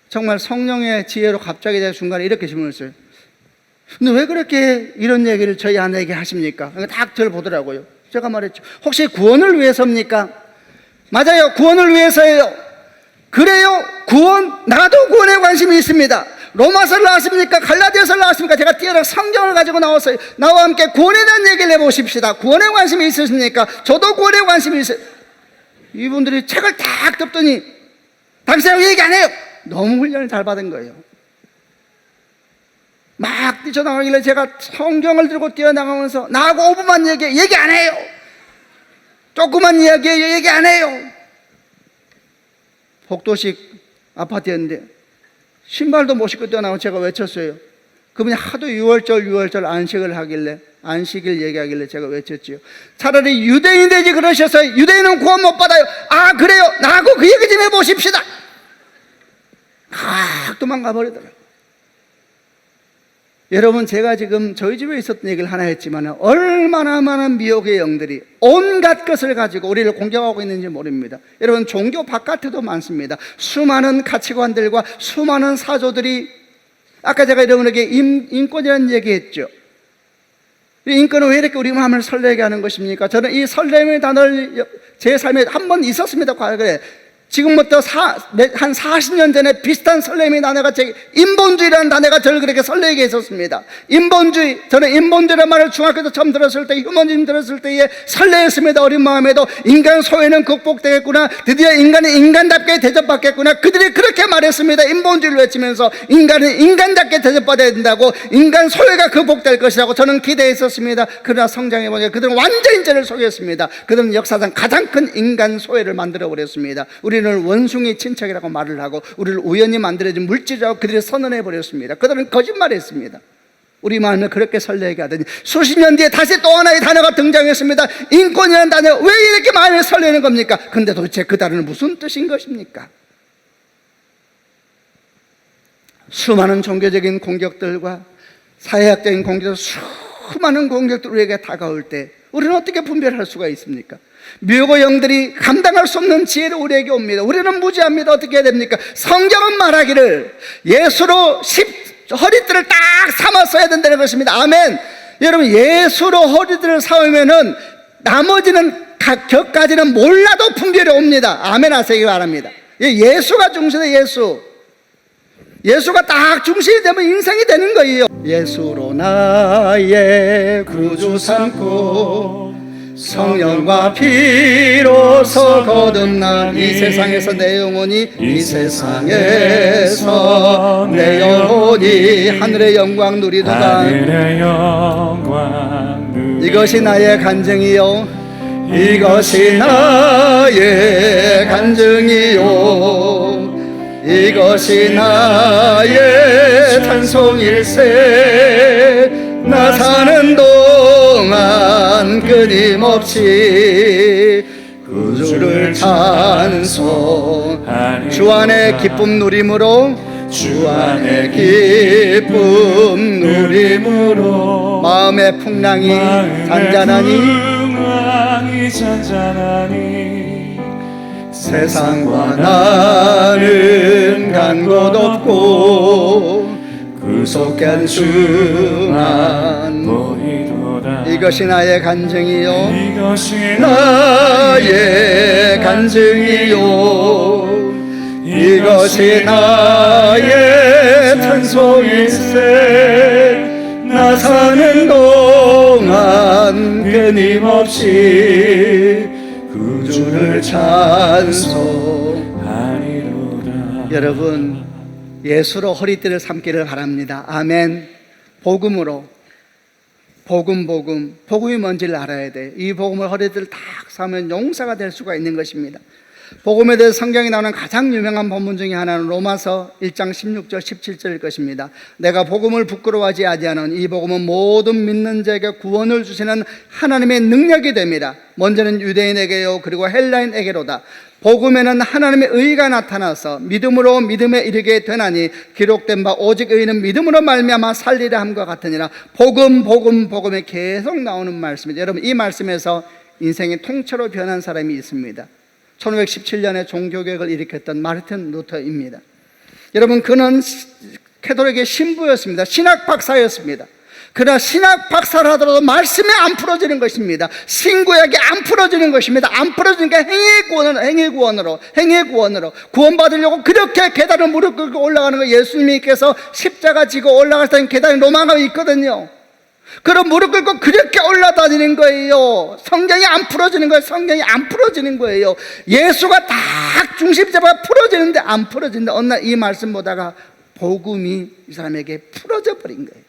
정말 성령의 지혜로 갑자기 제가 중간에 이렇게 질문을 했어요. 근데 왜 그렇게 이런 얘기를 저희 아내에게 하십니까? 딱 저를 보더라고요. 제가 말했죠. 혹시 구원을 위해서입니까? 맞아요. 구원을 위해서예요. 그래요. 구원, 나도 구원에 관심이 있습니다. 로마서를 나왔습니까? 갈라디아서를 나왔습니까? 제가 뛰어난 성경을 가지고 나왔어요. 나와 함께 구원에 대한 얘기를 해보십시다. 구원에 관심이 있으십니까? 저도 구원에 관심이 있어요. 이분들이 책을 딱 덮더니 당신하고 얘기 안 해요. 너무 훈련을 잘 받은 거예요. 막 뛰쳐나가길래 제가 성경을 들고 뛰어나가면서 나하고 5분만 얘기 안 해요. 조그만 이야기예요. 얘기 안 해요. 복도식 아파트였는데 신발도 못 신고 뛰어나가고 제가 외쳤어요. 그분이 하도 6월절 안식을 하길래 안식일 얘기하길래 제가 외쳤지요. 차라리 유대인 되지 그러셔서 유대인은 구원 못 받아요. 아 그래요? 나하고 그 얘기 좀 해보십시다. 확 도망가 버리더라고요. 여러분, 제가 지금 저희 집에 있었던 얘기를 하나 했지만 얼마나 많은 미혹의 영들이 온갖 것을 가지고 우리를 공격하고 있는지 모릅니다. 여러분, 종교 바깥에도 많습니다. 수많은 가치관들과 수많은 사조들이, 아까 제가 여러분에게 인권이라는 얘기했죠. 인권은 왜 이렇게 우리 마음을 설레게 하는 것입니까? 저는 이 설렘의 단어를 제 삶에 한 번 있었습니다. 과거에. 지금부터 한 40년 전에 비슷한 설렘의 단어가 인본주의라는 단어가 저를 그렇게 설레게 했었습니다. 인본주의, 저는 인본주의라는 말을 중학교 때 처음 들었을 때, 휴머니즘 들었을 때에 설레었습니다. 어린 마음에도 인간 소외는 극복되겠구나, 드디어 인간이 인간답게 대접받겠구나, 그들이 그렇게 말했습니다. 인본주의를 외치면서 인간은 인간답게 대접받아야 된다고, 인간 소외가 극복될 것이라고 저는 기대했었습니다. 그러나 성장해보니까 그들은 완전히 저를 속였습니다. 그들은 역사상 가장 큰 인간 소외를 만들어버렸습니다. 우리는 원숭이 친척이라고 말을 하고 우리를 우연히 만들어진 물질이라고 그들이 선언해버렸습니다. 그들은 거짓말했습니다. 우리 마음을 그렇게 설레게 하더니 수십 년 뒤에 다시 또 하나의 단어가 등장했습니다. 인권이라는 단어. 왜 이렇게 마음을 설레는 겁니까? 근데 도대체 그 단어는 무슨 뜻인 것입니까? 수많은 종교적인 공격들과 사회학적인 공격들, 수많은 공격들 우리에게 다가올 때 우리는 어떻게 분별할 수가 있습니까? 미혹의 영들이 감당할 수 없는 지혜로 우리에게 옵니다. 우리는 무지합니다. 어떻게 해야 됩니까? 성경은 말하기를 예수로 허리띠를 딱 삼았어야 된다는 것입니다. 아멘. 여러분, 예수로 허리띠를 삼으면은 나머지는 격까지는 몰라도 분별이 옵니다. 아멘 하시기 바랍니다. 예수가 중심이에요. 예수가 딱 중심이 되면 인생이 되는 거예요. 예수로 나의 구주 삼고 성령과 피로서 거듭난 이 세상에서 내 영혼이 하늘의 영광 누리도다. 이것이 나의 간증이요, 이것이 나의 간증이요, 이것이 나의 찬송일세. 나 사는 동안 끊임없이 구주를 찬송. 주 안에 기쁨 누림으로, 주 안에 기쁨 누림으로 마음의 풍랑이 잔잔하니 세상과 나는 간 곳 없고 구속한 주만 보이도다. 이것이 나의 간증이요, 이것이 나의 간증이요, 이것이 나의 찬송일세. 나 사는 동안 끊임없이 구주를 찬송하리로다. 여러분, 예수로 허리띠를 삼기를 바랍니다. 아멘. 복음으로, 복음이 뭔지를 알아야 돼. 이 복음을 허리띠를 딱 삼으면 용사가 될 수가 있는 것입니다. 복음에 대해서 성경에 나오는 가장 유명한 본문 중에 하나는 로마서 1장 16절 17절일 것입니다. 내가 복음을 부끄러워하지 아니하는 이 복음은 모든 믿는 자에게 구원을 주시는 하나님의 능력이 됩니다. 먼저는 유대인에게요 그리고 헬라인에게로다. 복음에는 하나님의 의가 나타나서 믿음으로 믿음에 이르게 되나니 기록된 바 오직 의인은 믿음으로 말미암아 살리라 함과 같으니라. 복음에 계속 나오는 말씀입니다. 여러분, 이 말씀에서 인생이 통째로 변한 사람이 있습니다. 1517년에 종교개혁을 일으켰던 마르틴 루터입니다. 여러분, 그는 캐톨릭의 신부였습니다. 신학 박사였습니다. 그러나 신학 박사를 하더라도 말씀이 안 풀어지는 것입니다. 신구약이 안 풀어지는 것입니다. 안 풀어지니까 행위구원으로 구원받으려고 그렇게 계단을 무릎 꿇고 올라가는 거. 예수님께서 십자가 지고 올라갈 때 계단에 로마가 있거든요. 그럼 무릎 꿇고 그렇게 올라다니는 거예요. 성경이 안 풀어지는 거예요. 예수가 딱 중심 잡아 풀어지는데 안 풀어진다. 어느 날 이 말씀 보다가 복음이 이 사람에게 풀어져 버린 거예요.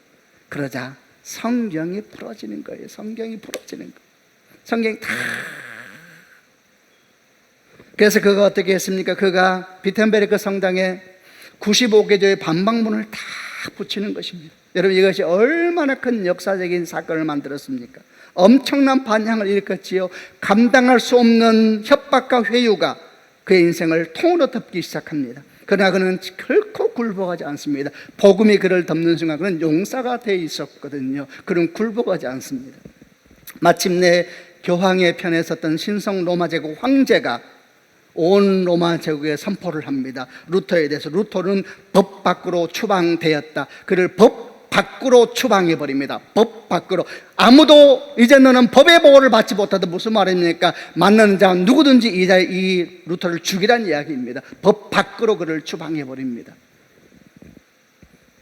그러자 성경이 풀어지는 거예요. 성경이 다. 그래서 그가 어떻게 했습니까? 그가 비텐베르크 성당에 95개조의 반박문을 다 붙이는 것입니다. 여러분, 이것이 얼마나 큰 역사적인 사건을 만들었습니까? 엄청난 반향을 일으켰지요. 감당할 수 없는 협박과 회유가 그의 인생을 통으로 덮기 시작합니다. 그러나 그는 결코 굴복하지 않습니다. 복음이 그를 덮는 순간 그는 용사가 되어 있었거든요. 그는 굴복하지 않습니다. 마침내 교황의 편에 섰던 신성 로마 제국 황제가 온 로마 제국에 선포를 합니다. 루터에 대해서. 루터는 법 밖으로 추방되었다. 그를 법 밖으로 추방해버립니다. 법 밖으로. 아무도 이제 너는 법의 보호를 받지 못하다. 무슨 말입니까? 만나는 자 누구든지 이 루터를 죽이란 이야기입니다. 법 밖으로 그를 추방해버립니다.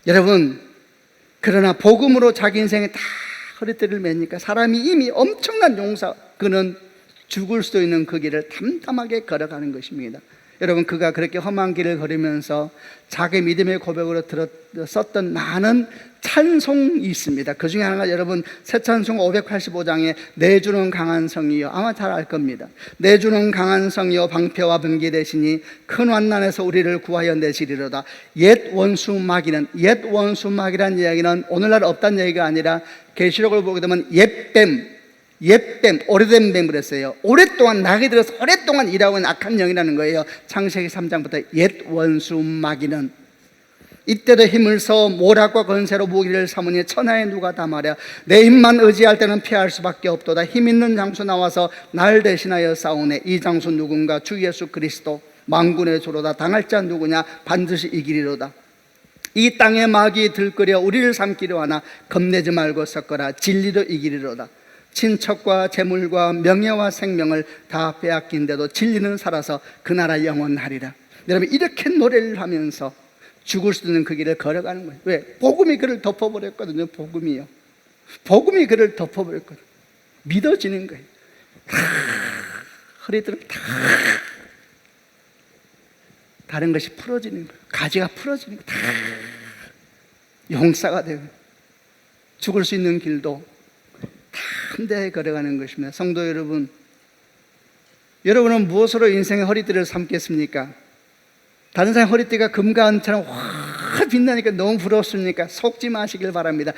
여러분, 그러나 복음으로 자기 인생에 다 허리띠를 매니까 사람이 이미 엄청난 용사, 그는 죽을 수도 있는 그 길을 담담하게 걸어가는 것입니다. 여러분, 그가 그렇게 험한 길을 걸으면서 자기 믿음의 고백으로 썼던 많은 찬송이 있습니다. 그 중에 하나가 여러분 새 찬송 585장에 내주는 강한 성이여, 아마 잘 알 겁니다. 내주는 강한 성이여 방패와 번개 되시니 큰 환난에서 우리를 구하여 내시리로다. 옛 원수 마귀는, 옛 원수 마귀란 이야기는 오늘날 없다는 얘기가 아니라 계시록을 보게 되면 옛뱀, 오래된 뱀을 했어요. 오랫동안 나이 들어서 오랫동안 일하고 있는 악한 영이라는 거예요. 창세기 3장부터 옛 원수 마귀는 이때도 힘을 써 모략과 건세로 무기를 삼으니 천하에 누가 다 말이야. 내 힘만 의지할 때는 피할 수밖에 없도다. 힘 있는 장수 나와서 날 대신하여 싸우네. 이 장수 누군가? 주 예수 그리스도 만군의 주로다. 당할 자 누구냐? 반드시 이기리로다. 이 땅의 마귀 들끓여 우리를 삼키려 하나 겁내지 말고 섞어라. 진리로 이기리로다. 친척과 재물과 명예와 생명을 다 빼앗긴데도 진리는 살아서 그 나라 영원하리라. 여러분, 이렇게 노래를 하면서 죽을 수 있는 그 길을 걸어가는 거예요. 왜? 복음이 그를 덮어버렸거든요. 복음이 그를 덮어버렸거든요. 믿어지는 거예요. 허리들을 다른 것이 풀어지는 거예요. 가지가 풀어지는 거예요. 용사가 되고 죽을 수 있는 길도 담대히 걸어가는 것입니다. 성도 여러분, 여러분은 무엇으로 인생의 허리띠를 삼겠습니까? 다른 사람 허리띠가 금과 은처럼 확 빛나니까 너무 부럽습니까? 속지 마시길 바랍니다.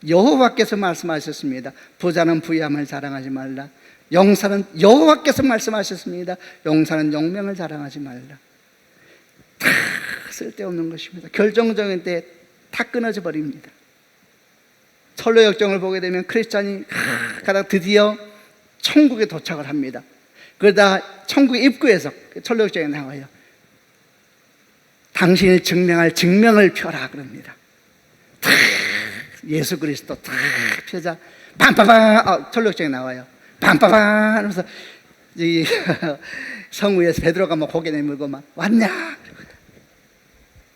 여호와께서 말씀하셨습니다. 부자는 부유함을 자랑하지 말라. 용사는, 여호와께서 말씀하셨습니다. 용사는 용명을 자랑하지 말라. 다 쓸데없는 것입니다. 결정적인 때 다 끊어져 버립니다. 철로 역정을 보게 되면 크리스찬이 가다가 드디어 천국에 도착을 합니다. 그러다 천국 입구에서 철로 역정에 나와요. 당신을 증명할 증명을 펴라 그럽니다. 예수 그리스도 탁 펴자 빰빠밤, 철로 역정에 나와요. 빰빠밤 하면서 성 위에서 베드로가 막 고개 내밀고 막 왔냐.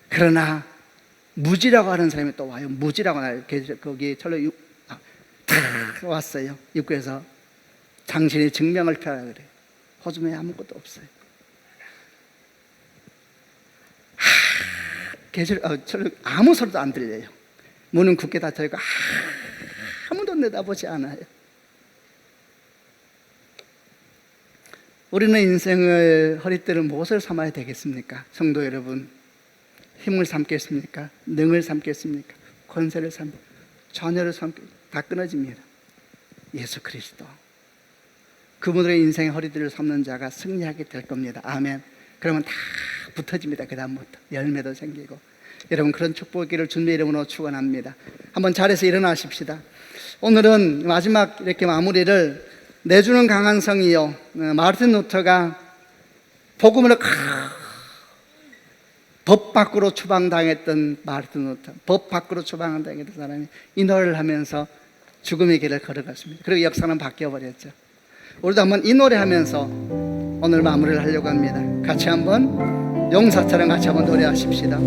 그러나 무지라고 하는 사람이 또 와요. 무지라고 하나요. 거기 철로 왔어요. 입구에서 당신의 증명을 펴라 그래요. 호주머니에 아무것도 없어요. 철로 아무 소리도 안 들려요. 문은 굳게 닫혀있고 아무도 내다보지 않아요. 우리는 인생을 허리띠를 무엇을 삼아야 되겠습니까? 성도 여러분, 힘을 삼겠습니까? 능을 삼겠습니까? 권세를 삼겠습니까? 자녀를 삼겠습니까? 다 끊어집니다. 예수 그리스도, 그분들의 인생의 허리띠를 삼는 자가 승리하게 될 겁니다. 아멘. 그러면 다 붙어집니다. 그 다음부터 열매도 생기고. 여러분, 그런 축복이기를 주님의 이름으로 축원합니다. 한번 자리에서 일어나십시다. 오늘은 마지막 이렇게 마무리를 내주는 강한 성이요, 마르틴 루터가 복음으로 법 밖으로 추방당했던 마르틴 루터, 법 밖으로 추방당했던 사람이 이 노래를 하면서 죽음의 길을 걸어갔습니다. 그리고 역사는 바뀌어버렸죠. 우리도 한번 이 노래 하면서 오늘 마무리를 하려고 합니다. 같이 한번 용사처럼 같이 한번 노래하십시다.